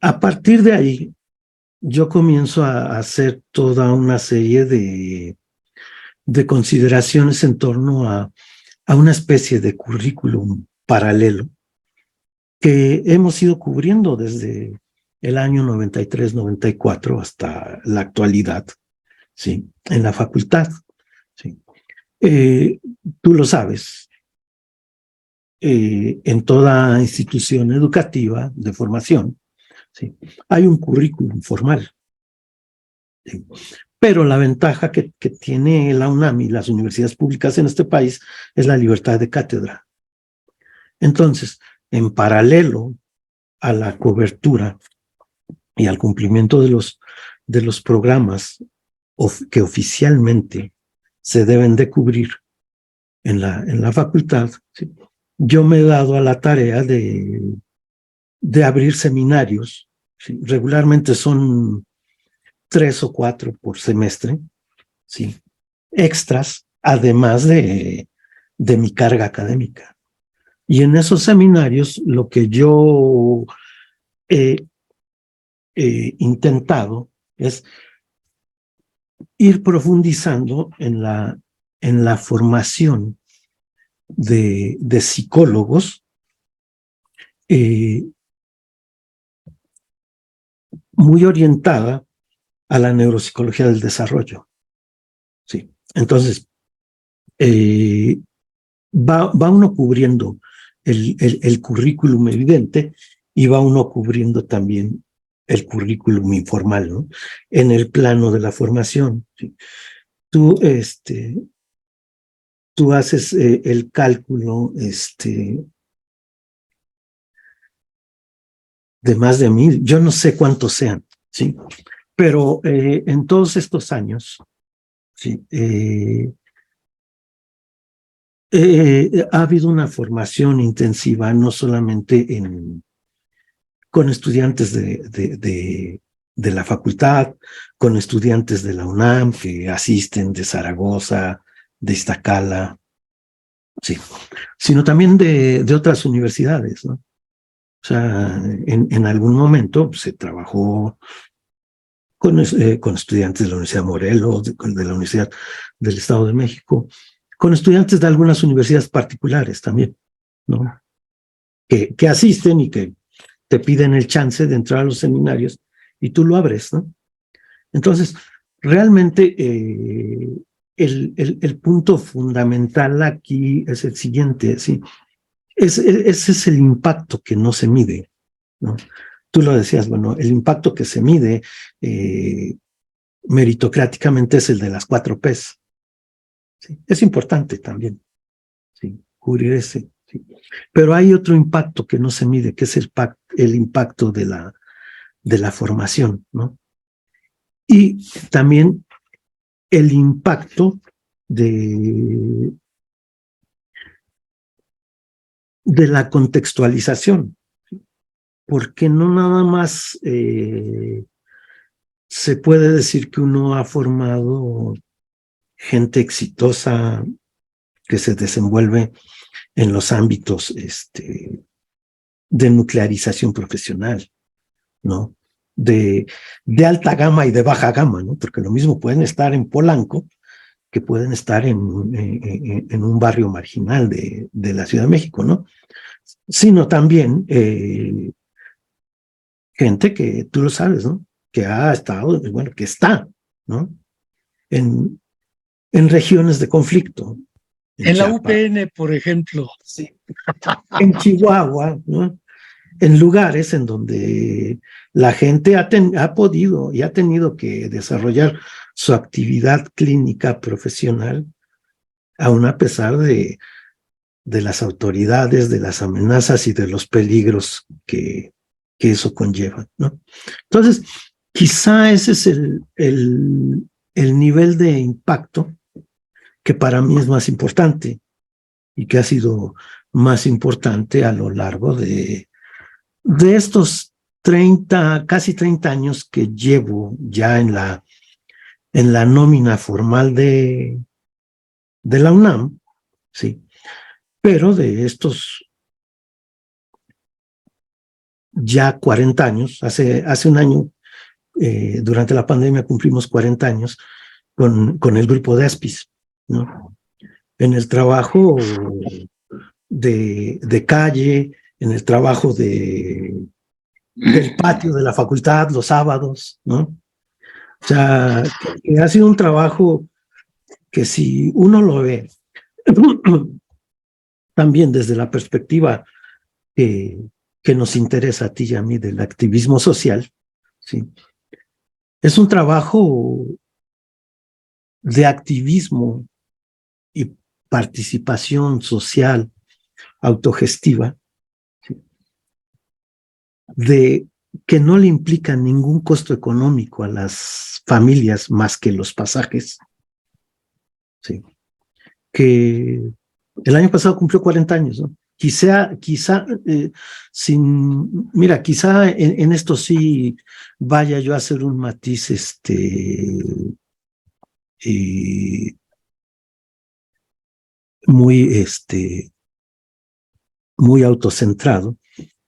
A partir de ahí, yo comienzo a hacer toda una serie de consideraciones en torno a una especie de currículum paralelo que hemos ido cubriendo desde el año 93, 94 hasta la actualidad, ¿sí?, en la facultad, ¿sí? Tú lo sabes, en toda institución educativa de formación, ¿sí?, hay un currículum formal, ¿sí? Pero la ventaja que tiene la UNAM y las universidades públicas en este país es la libertad de cátedra. Entonces, en paralelo a la cobertura y al cumplimiento de los programas que oficialmente se deben de cubrir en la facultad, ¿sí?, yo me he dado a la tarea de abrir seminarios, ¿sí? Regularmente son 3 o 4 por semestre, ¿sí?, extras, además de mi carga académica. Y en esos seminarios lo que yo he intentado es ir profundizando en la formación de psicólogos muy orientada a la neuropsicología del desarrollo. Sí. Entonces, va uno cubriendo el currículum evidente y va uno cubriendo también el currículum informal, ¿no? En el plano de la formación. ¿Sí? Tú haces el cálculo de más de 1000, yo no sé cuántos sean, ¿sí? Pero en todos estos años, ¿sí? Ha habido una formación intensiva, no solamente con estudiantes de la facultad, con estudiantes de la UNAM que asisten de Zaragoza, de Iztacala, sí, sino también de otras universidades, ¿no? O sea, en algún momento se trabajó con estudiantes de la Universidad de Morelos, de la Universidad del Estado de México, con estudiantes de algunas universidades particulares también, ¿no? Que asisten y que te piden el chance de entrar a los seminarios y tú lo abres, ¿no? Entonces, realmente el punto fundamental aquí es el siguiente, ¿sí? Ese es el impacto que no se mide, ¿no? Tú lo decías, bueno, el impacto que se mide meritocráticamente es el de las 4 Ps. ¿Sí? Es importante también, ¿sí? Cubrir ese. ¿Sí? Pero hay otro impacto que no se mide, que es el impacto de la formación, ¿no? Y también el impacto de la contextualización, porque no nada más se puede decir que uno ha formado gente exitosa que se desenvuelve en los ámbitos de nuclearización profesional, ¿no? De alta gama y de baja gama, ¿no? Porque lo mismo pueden estar en Polanco que pueden estar en un barrio marginal de la Ciudad de México, ¿no? Sino también gente que tú lo sabes, ¿no? Que ha estado, bueno, que está, ¿no? En regiones de conflicto, en En la Chiapas, UPN, por ejemplo. sí, en Chihuahua, ¿no? En lugares en donde la gente ha podido y ha tenido que desarrollar su actividad clínica profesional, aún a pesar de las autoridades, de las amenazas y de los peligros que eso conlleva, ¿no? Entonces, quizá ese es el nivel de impacto que para mí es más importante y que ha sido más importante a lo largo de estos 30, casi 30 años que llevo ya en la nómina formal de la UNAM, sí, pero de estos ya 40 años, hace un año, durante la pandemia cumplimos 40 años con el grupo de ASPIS, ¿no? En el trabajo de calle, en el trabajo del patio de la facultad los sábados, ¿no? O sea, que ha sido un trabajo que si uno lo ve también desde la perspectiva que nos interesa a ti y a mí del activismo social, ¿sí? Es un trabajo de activismo y participación social autogestiva, ¿sí? De que no le implica ningún costo económico a las familias más que los pasajes, ¿sí? Que el año pasado cumplió 40 años, ¿no? Quizá mira, quizá en esto sí vaya yo a hacer un matiz muy muy autocentrado,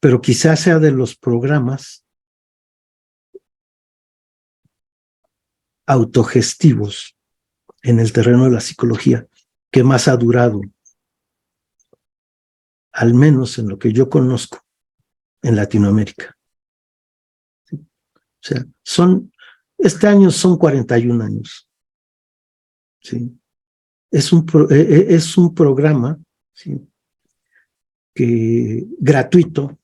pero quizá sea de los programas autogestivos en el terreno de la psicología que más ha durado, al menos en lo que yo conozco, en Latinoamérica. ¿Sí? O sea, este año son 41 años. ¿Sí? Es un programa, ¿sí?, gratuito.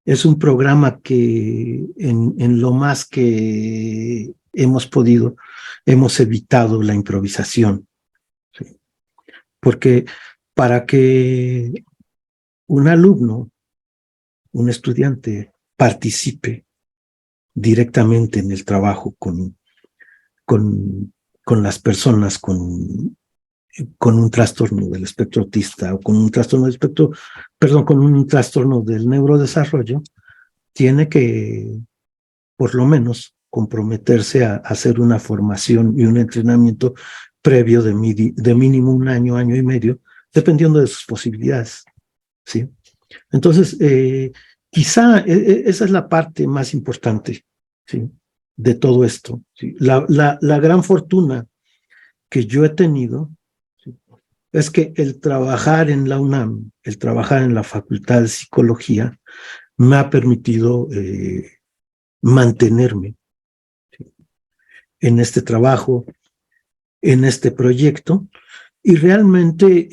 Es un programa que en lo más que hemos podido, hemos evitado la improvisación. ¿Sí? Porque para que un alumno, un estudiante, participe directamente en el trabajo con las personas con un trastorno del espectro autista o con un trastorno del espectro, con un trastorno del neurodesarrollo, tiene que, por lo menos, comprometerse a hacer una formación y un entrenamiento previo de mínimo un año, año y medio, dependiendo de sus posibilidades. ¿Sí? Entonces, quizá esa es la parte más importante, ¿sí?, de todo esto. ¿Sí? La gran fortuna que yo he tenido, ¿sí?, es que el trabajar en la UNAM, el trabajar en la Facultad de Psicología, me ha permitido mantenerme, ¿sí?, en este trabajo, en este proyecto, y realmente,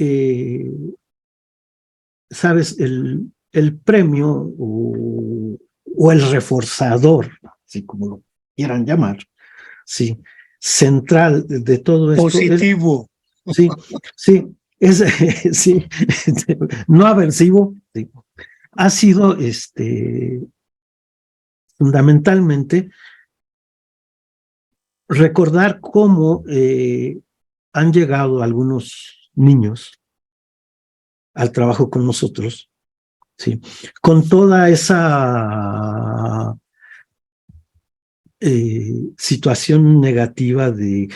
sabes, el premio o el reforzador, así como lo quieran llamar, sí, central de todo esto positivo. Sí, sí, sí, no aversivo, sí, ha sido fundamentalmente recordar cómo han llegado algunos niños al trabajo con nosotros, sí, con toda esa situación negativa de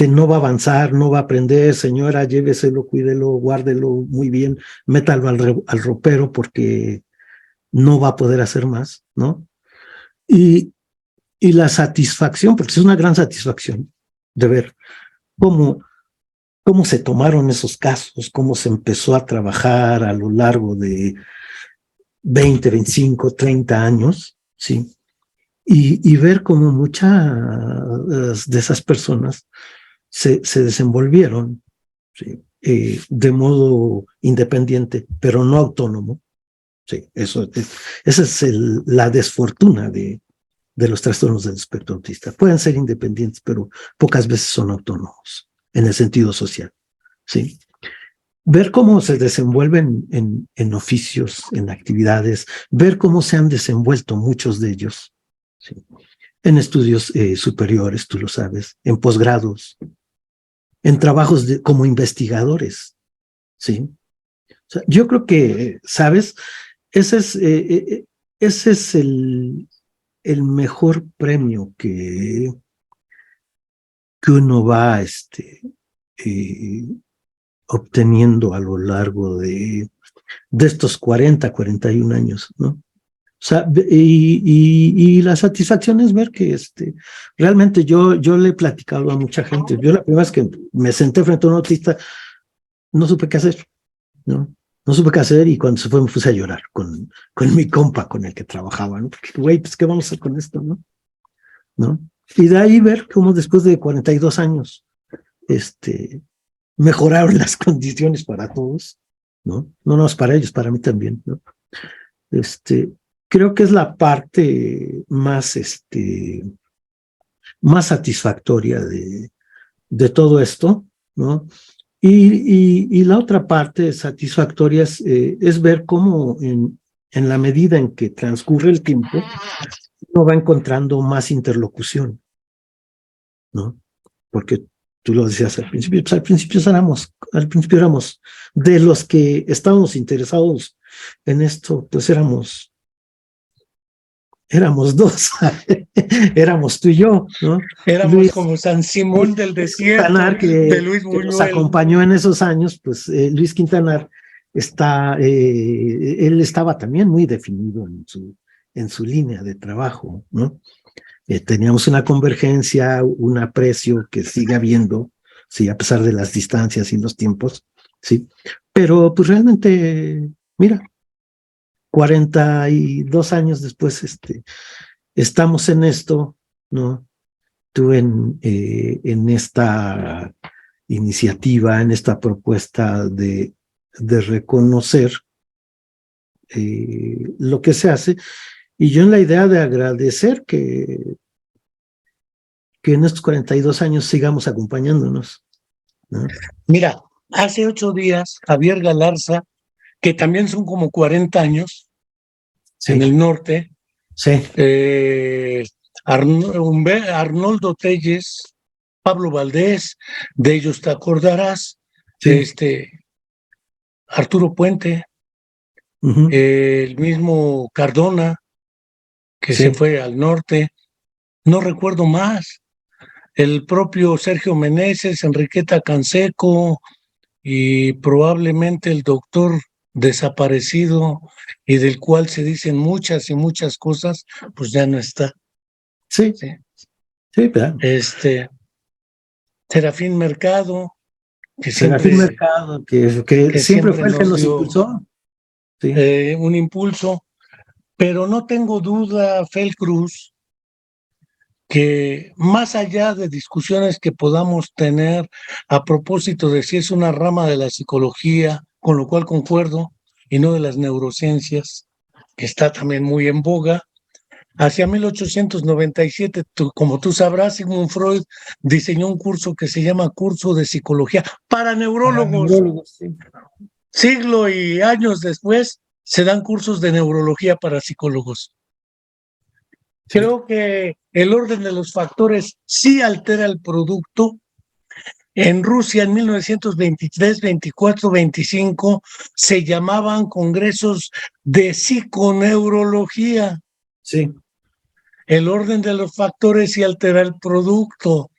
no va a avanzar, no va a aprender, señora, lléveselo, cuídelo, guárdelo muy bien, métalo al ropero porque no va a poder hacer más, ¿no? Y la satisfacción, porque es una gran satisfacción de ver cómo se tomaron esos casos, cómo se empezó a trabajar a lo largo de 20, 25, 30 años, ¿sí? Y ver cómo muchas de esas personas se desenvolvieron, ¿sí?, de modo independiente, pero no autónomo. Sí, esa es la desfortuna de los trastornos del espectro autista. Pueden ser independientes, pero pocas veces son autónomos en el sentido social. ¿Sí? Ver cómo se desenvuelven en oficios, en actividades, ver cómo se han desenvuelto muchos de ellos, ¿sí?, en estudios superiores, tú lo sabes, en posgrados, en trabajos como investigadores, ¿sí? O sea, yo creo que, ¿sabes? Ese es el mejor premio que uno va obteniendo a lo largo de estos 41 años, ¿no? O sea, y la satisfacción es ver que realmente yo le he platicado a mucha gente. Yo la primera vez que me senté frente a un autista, no supe qué hacer, ¿no? No supe qué hacer y cuando se fue me puse a llorar con mi compa con el que trabajaba, ¿no? Porque, güey, pues, ¿qué vamos a hacer con esto, no? ¿No? Y de ahí ver cómo después de 42 años, mejoraron las condiciones para todos, ¿no? No más para ellos, para mí también, ¿no? Creo que es la parte más satisfactoria de todo esto, ¿no? Y la otra parte satisfactoria es ver cómo en la medida en que transcurre el tiempo, uno va encontrando más interlocución, ¿no? Porque tú lo decías al principio, pues al principio éramos de los que estábamos interesados en esto, pues éramos dos, éramos tú y yo, ¿no? Éramos Luis, como San Simón del Luis desierto Quintanar, de Luis que nos Buñuel. acompañó en esos años, pues Luis Quintanar él estaba también muy definido en su línea de trabajo, ¿no? teníamos una convergencia, un aprecio que sigue habiendo, sí, a pesar de las distancias y los tiempos, sí. Pero pues realmente, mira, 42 años después, estamos en esto, ¿no? Tú en esta iniciativa, en esta propuesta de reconocer lo que se hace, y yo en la idea de agradecer que en estos 42 años sigamos acompañándonos, ¿no? Mira, hace 8 días, Javier Galarza, que también son como 40 años en Sí, el norte, sí. Arnoldo Telles, Pablo Valdés, de ellos te acordarás, Sí. Arturo Puente, Uh-huh. el mismo Cardona, que se Sí. fue al norte, no recuerdo más, el propio Sergio Meneses, Enriqueta Canseco y probablemente el doctor desaparecido y del cual se dicen muchas y muchas cosas, pues ya no está. Sí, ¿Sí? sí, claro. Serafín Mercado, que Serafín siempre, Mercado, que que siempre siempre fue el que nos nos dio impulsó. Sí. un impulso, pero no tengo duda, Felcruz, que más allá de discusiones que podamos tener a propósito de si es una rama de la psicología, con lo cual concuerdo, y no de las neurociencias, que está también muy en boga, hacia 1897, como tú sabrás, Sigmund Freud diseñó un curso que se llama Curso de Psicología para Para neurólogos. neurólogos, sí. Siglo y años después se dan cursos de neurología para psicólogos. Sí. Creo que el orden de los factores sí altera el producto. En Rusia en 1923, 24, 25 se llamaban congresos de psiconeurología. Sí. El orden de los factores sí altera el producto.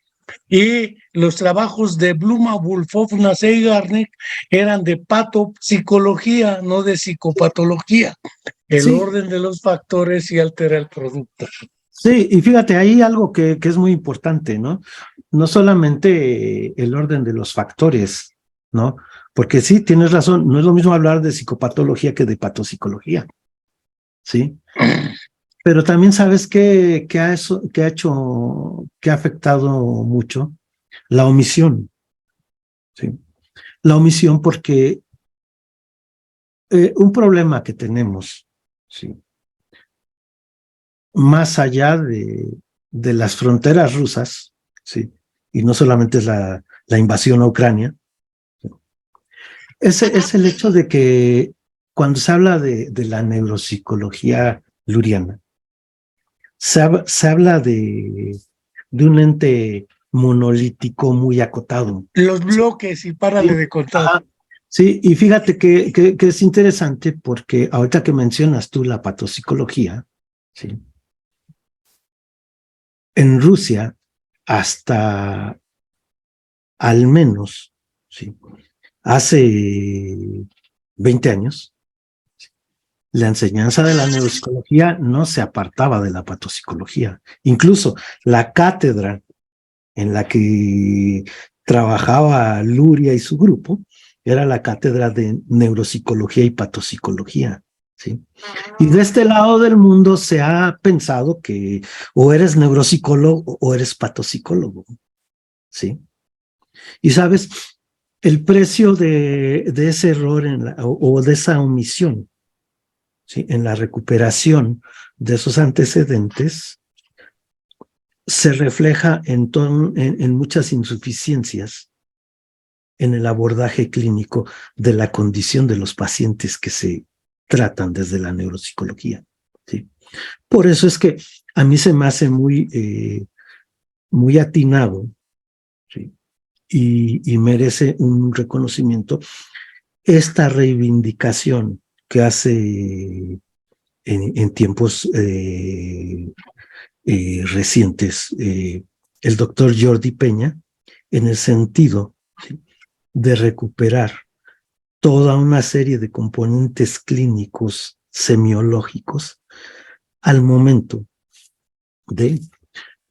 Y los trabajos de Bluma, Wolfoff, Naseigarnik eran de patopsicología, no de psicopatología. El Sí, orden de los factores sí altera el producto. sí, y fíjate, hay algo que es muy importante, ¿no? No solamente el orden de los factores, ¿no? Porque sí, tienes razón, no es lo mismo hablar de psicopatología que de patopsicología, ¿sí? Pero también sabes que ha afectado mucho la omisión, ¿sí? La omisión porque un problema que tenemos, ¿sí? Más allá de las fronteras rusas, ¿sí? Y no solamente es la invasión a Ucrania, ¿sí? Es el hecho de que cuando se habla de la neuropsicología luriana, se habla de un ente monolítico muy acotado. Los bloques y párale Sí, de contar. ajá. Sí, y fíjate que es interesante porque ahorita que mencionas tú la patopsicología, ¿sí? En Rusia, hasta al menos, ¿sí? Hace 20 años, la enseñanza de la neuropsicología no se apartaba de la patopsicología. Incluso la cátedra en la que trabajaba Luria y su grupo era la cátedra de neuropsicología y patopsicología, ¿sí? Y de este lado del mundo se ha pensado que o eres neuropsicólogo o eres patopsicólogo, ¿sí? Y sabes, el precio de ese error o de esa omisión, ¿sí? En la recuperación de esos antecedentes se refleja en muchas insuficiencias en el abordaje clínico de la condición de los pacientes que se tratan desde la neuropsicología, ¿sí? Por eso es que a mí se me hace muy atinado, ¿sí? Y merece un reconocimiento esta reivindicación que hace en tiempos recientes el doctor Jordi Peña, en el sentido, ¿sí? De recuperar toda una serie de componentes clínicos semiológicos al momento de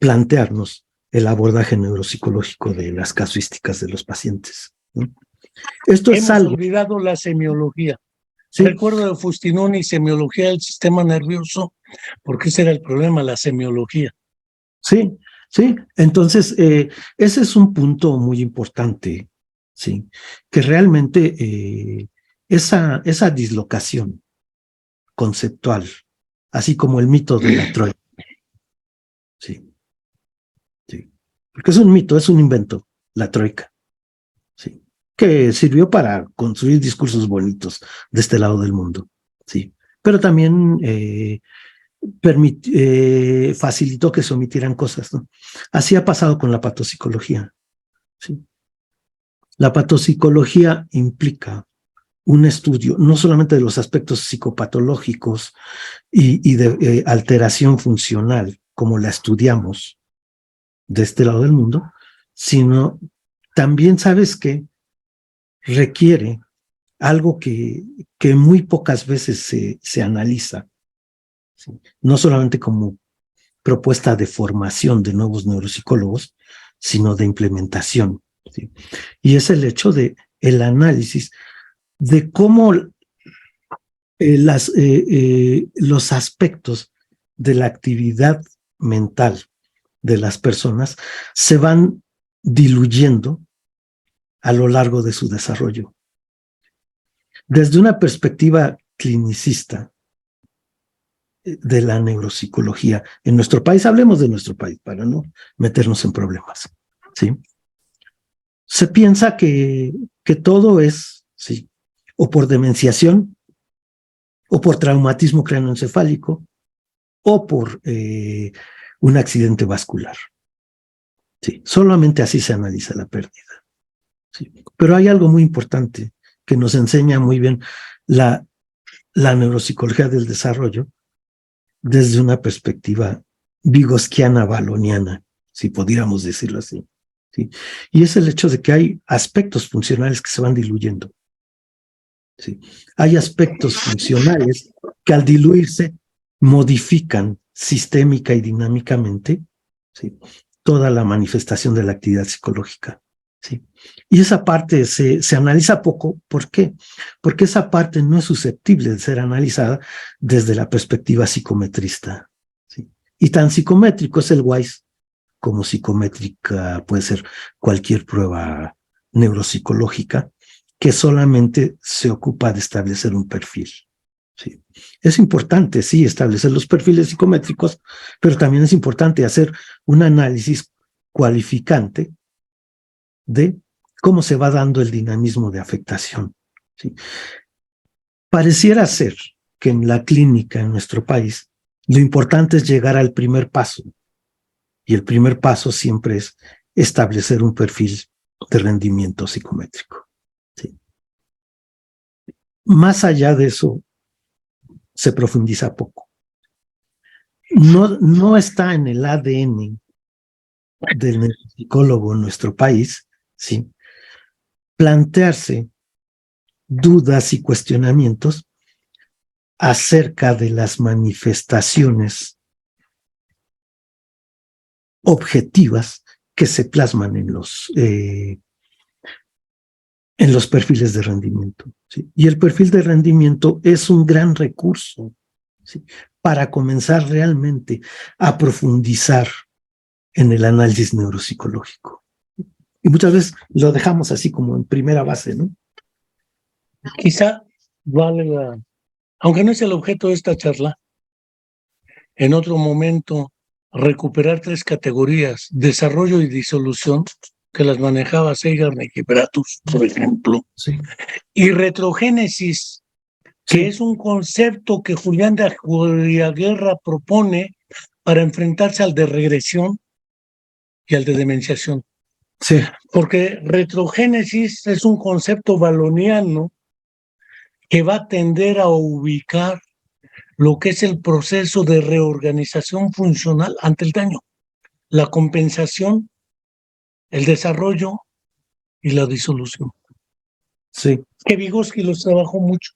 plantearnos el abordaje neuropsicológico de las casuísticas de los pacientes, ¿no? Esto es Hemos algo. olvidado la semiología. Sí, Recuerdo de Fustinoni, semiología del sistema nervioso, porque ese era el problema, la semiología. sí, sí. Entonces, ese es un punto muy importante, sí, que realmente esa dislocación conceptual, así como el mito de la Troya, sí, sí, porque es un mito, es un invento, la troika, sí, que sirvió para construir discursos bonitos de este lado del mundo, sí, pero también facilitó que se omitieran cosas, ¿no? Así ha pasado con la patopsicología, ¿sí? La patopsicología implica un estudio no solamente de los aspectos psicopatológicos y de alteración funcional, como la estudiamos de este lado del mundo, sino también, ¿sabes qué? Requiere algo que muy pocas veces se analiza, ¿sí? No solamente como propuesta de formación de nuevos neuropsicólogos, sino de implementación, ¿sí? Y es el hecho de el análisis de cómo los aspectos de la actividad mental de las personas se van diluyendo a lo largo de su desarrollo. Desde una perspectiva clinicista de la neuropsicología en nuestro país, hablemos de nuestro país para no meternos en problemas, ¿sí? Se piensa que todo es, sí, o por demenciación, o por traumatismo cráneoencefálico, o por un accidente vascular. Sí, solamente así se analiza la pérdida. Sí. Pero hay algo muy importante que nos enseña muy bien la neuropsicología del desarrollo desde una perspectiva vygotsquiana baloniana, si pudiéramos decirlo así, ¿sí? Y es el hecho de que hay aspectos funcionales que se van diluyendo, ¿sí? Hay aspectos funcionales que al diluirse modifican sistémica y dinámicamente, ¿sí?, toda la manifestación de la actividad psicológica, ¿sí? Y esa parte se analiza poco. ¿Por qué? Porque esa parte no es susceptible de ser analizada desde la perspectiva psicometrista, ¿sí? Y tan psicométrico es el WISE como psicométrica puede ser cualquier prueba neuropsicológica que solamente se ocupa de establecer un perfil, ¿sí? Es importante, sí, establecer los perfiles psicométricos, pero también es importante hacer un análisis cualificante de cómo se va dando el dinamismo de afectación, ¿sí? Pareciera ser que en la clínica en nuestro país lo importante es llegar al primer paso, y el primer paso siempre es establecer un perfil de rendimiento psicométrico, ¿sí? Más allá de eso, se profundiza poco. No está en el ADN del psicólogo en nuestro país, ¿sí?, plantearse dudas y cuestionamientos acerca de las manifestaciones objetivas que se plasman en los perfiles de rendimiento, ¿sí? Y el perfil de rendimiento es un gran recurso, ¿sí?, para comenzar realmente a profundizar en el análisis neuropsicológico. Y muchas veces lo dejamos así como en primera base, ¿no? Quizá vale aunque no es el objeto de esta charla, en otro momento recuperar 3 categorías: desarrollo y disolución, que las manejaba Zeigarnik y Bratus, por ejemplo, Sí. y retrogénesis, que Sí. es un concepto que Julián de Guerra propone para enfrentarse al de regresión y al de demenciación. Sí. Porque retrogénesis es un concepto baloniano que va a tender a ubicar lo que es el proceso de reorganización funcional ante el daño, la compensación, el desarrollo y la disolución. Sí. Que Vygotsky los trabajó mucho.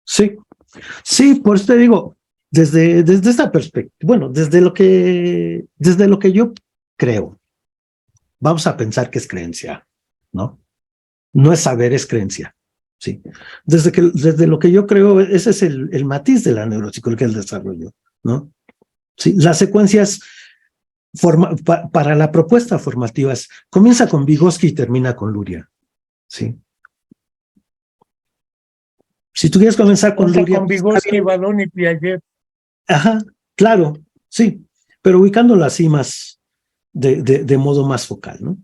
Sí. Sí, por eso te digo, desde esta perspectiva, bueno, desde lo que yo creo. Vamos a pensar que es creencia, ¿no? No es saber, es creencia. Sí. Desde lo que yo creo, ese es el matiz de la neuropsicología del desarrollo, ¿no? Sí, las secuencias para la propuesta formativa comienza con Vygotsky y termina con Luria, ¿sí? Si tú quieres comenzar con Luria, con Vygotsky, Balón y Piaget. ajá, claro, sí, pero ubicándolo así más de modo más focal, ¿no?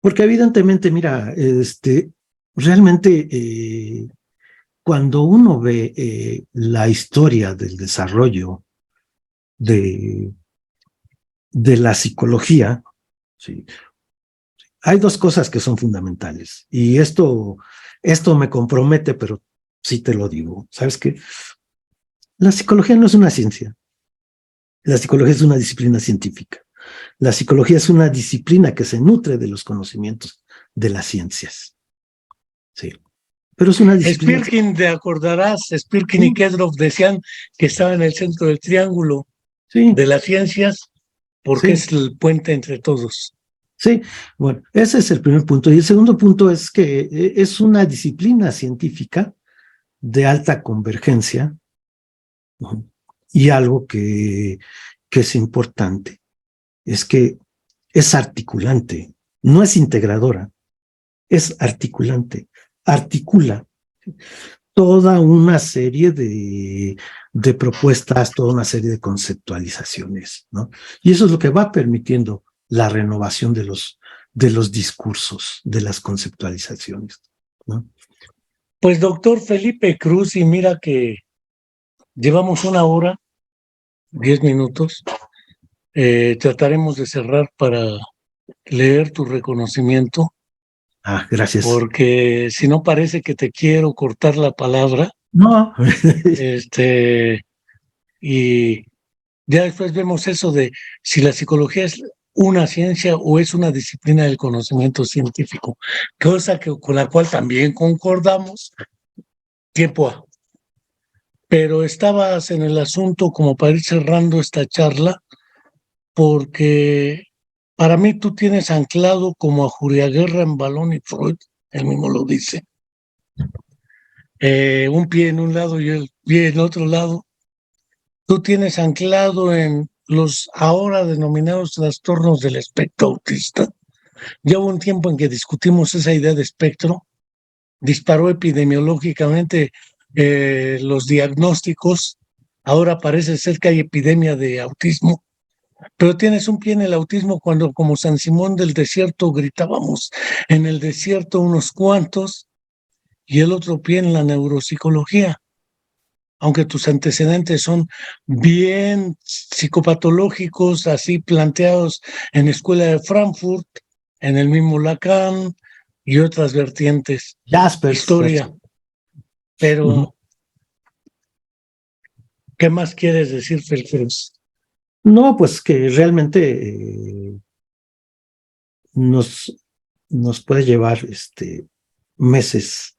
Porque evidentemente, mira, realmente cuando uno ve la historia del desarrollo de la psicología, ¿sí? Hay dos cosas que son fundamentales y esto me compromete, pero sí te lo digo. ¿Sabes qué? La psicología no es una ciencia. La psicología es una disciplina científica. La psicología es una disciplina que se nutre de los conocimientos de las ciencias. Sí. Pero es una disciplina. Spirkin, te acordarás, Spirkin y Kedrov decían que estaba en el centro del triángulo de las ciencias porque es el puente entre todos. Sí, bueno, ese es el primer punto. Y el segundo punto es que es una disciplina científica de alta convergencia, ¿no? Y algo que es importante es que es articulante, no es integradora, es articulante, articula toda una serie de propuestas, toda una serie de conceptualizaciones, ¿no? Y eso es lo que va permitiendo la renovación de los discursos, de las conceptualizaciones, ¿no? Pues doctor Felipe Cruz, y mira que llevamos 1 hora, 10 minutos, trataremos de cerrar para leer tu reconocimiento. Gracias. Porque si no parece que te quiero cortar la palabra. No. Y ya después vemos eso de si la psicología es una ciencia o es una disciplina del conocimiento científico, cosa con la cual también concordamos tiempo a. Pero estabas en el asunto como para ir cerrando esta charla, porque para mí tú tienes anclado como a Julia Guerra en Balón y Freud, él mismo lo dice, un pie en un lado y el pie en otro lado. Tú tienes anclado en los ahora denominados trastornos del espectro autista. Ya hubo un tiempo en que discutimos esa idea de espectro, disparó epidemiológicamente los diagnósticos, ahora parece ser que hay epidemia de autismo, pero tienes un pie en el autismo cuando, como San Simón del Desierto, gritábamos en el desierto unos cuantos, y el otro pie en la neuropsicología, aunque tus antecedentes son bien psicopatológicos, así planteados en Escuela de Frankfurt, en el mismo Lacan y otras vertientes. Jaspers. Historia. Pero, ¿qué más quieres decir, Felfels? No, pues que realmente nos puede llevar meses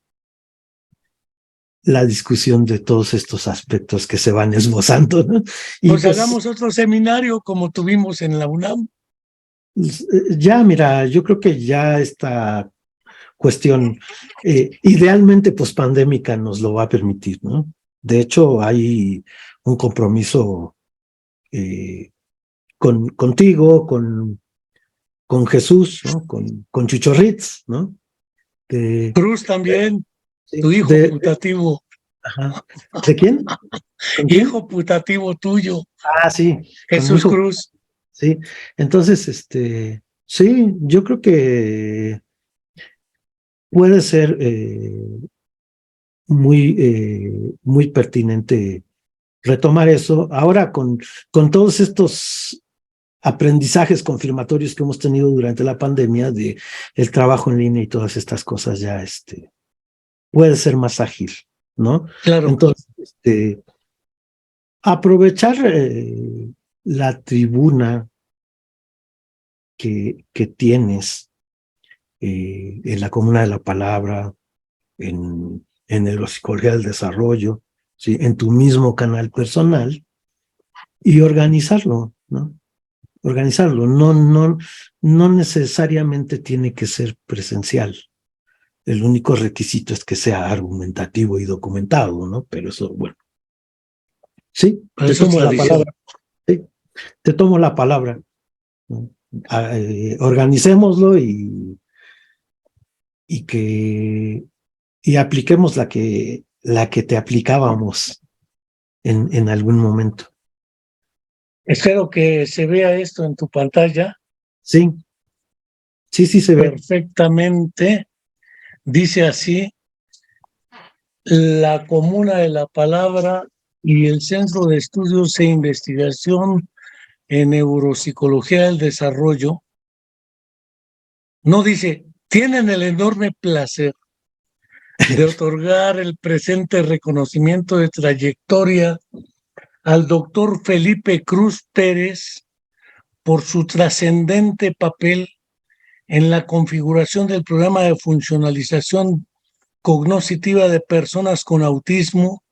la discusión de todos estos aspectos que se van esbozando, ¿no? Y pues hagamos otro seminario como tuvimos en la UNAM. Ya, mira, yo creo que ya esta cuestión idealmente pospandémica nos lo va a permitir, ¿no? De hecho, hay un compromiso contigo, con Jesús, ¿no? Con Chucho Ritz, ¿no? Cruz también, tu hijo putativo. Ajá. ¿De quién? Hijo putativo tuyo. Sí. Jesús Cruz. Sí, entonces, sí, yo creo que puede ser muy pertinente retomar eso. Ahora con todos estos aprendizajes confirmatorios que hemos tenido durante la pandemia de el trabajo en línea y todas estas cosas, ya puede ser más ágil, ¿no? Claro. Entonces, aprovechar la tribuna que tienes en la Comuna de la Palabra, en el Psicología del Desarrollo, ¿sí? En tu mismo canal personal y organizarlo, ¿no? organizarlo. No necesariamente tiene que ser presencial. El único requisito es que sea argumentativo y documentado, ¿no? Pero eso, bueno. Sí, Pero te eso es tomo la tradición. palabra. Sí, te tomo la palabra, ¿no? Organicémoslo y que y apliquemos la que te aplicábamos en algún momento. Espero que se vea esto en tu pantalla Sí, sí se ve. perfectamente. Dice así: la Comuna de la Palabra y el Centro de Estudios e Investigación en Neuropsicología del Desarrollo. No dice, tienen el enorme placer de otorgar el presente reconocimiento de trayectoria al doctor Felipe Cruz Pérez por su trascendente papel en la configuración del programa de funcionalización cognitiva de personas con autismo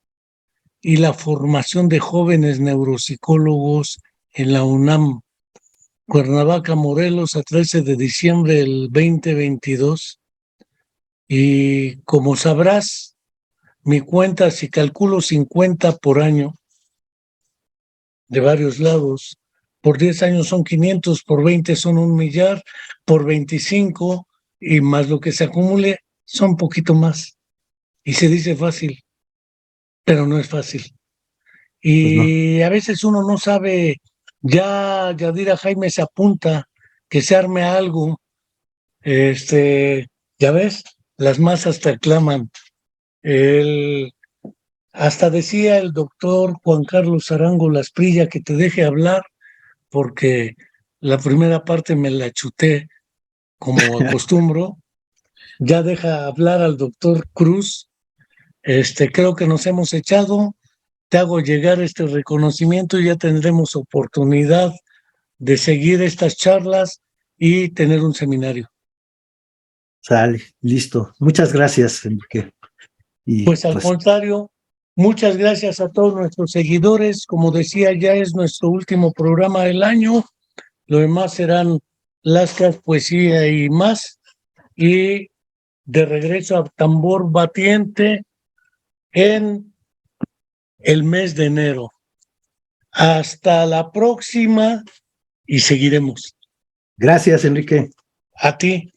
y la formación de jóvenes neuropsicólogos en la UNAM, Cuernavaca, Morelos, a 13 de diciembre del 2022. Y como sabrás, mi cuenta, si calculo 50 por año, de varios lados, por 10 años son 500, por 20 son 1 millar, por 25 y más lo que se acumule son un poquito más. Y se dice fácil, pero no es fácil. Pues no. Y a veces uno no sabe, ya Yadira Jaime se apunta que se arme algo, ya ves, las masas te aclaman. El, Hasta decía el doctor Juan Carlos Arango Lasprilla que te deje hablar, porque la primera parte me la chuté como acostumbro. Ya deja hablar al doctor Cruz. Creo que nos hemos echado. Te hago llegar este reconocimiento y ya tendremos oportunidad de seguir estas charlas y tener un seminario. Sale, listo. Muchas gracias, Enrique. Y Pues al pues, contrario, muchas gracias a todos nuestros seguidores. Como decía, ya es nuestro último programa del año. Lo demás serán lascas, poesía y más. Y de regreso a tambor batiente en el mes de enero. Hasta la próxima y seguiremos. gracias, Enrique. A ti.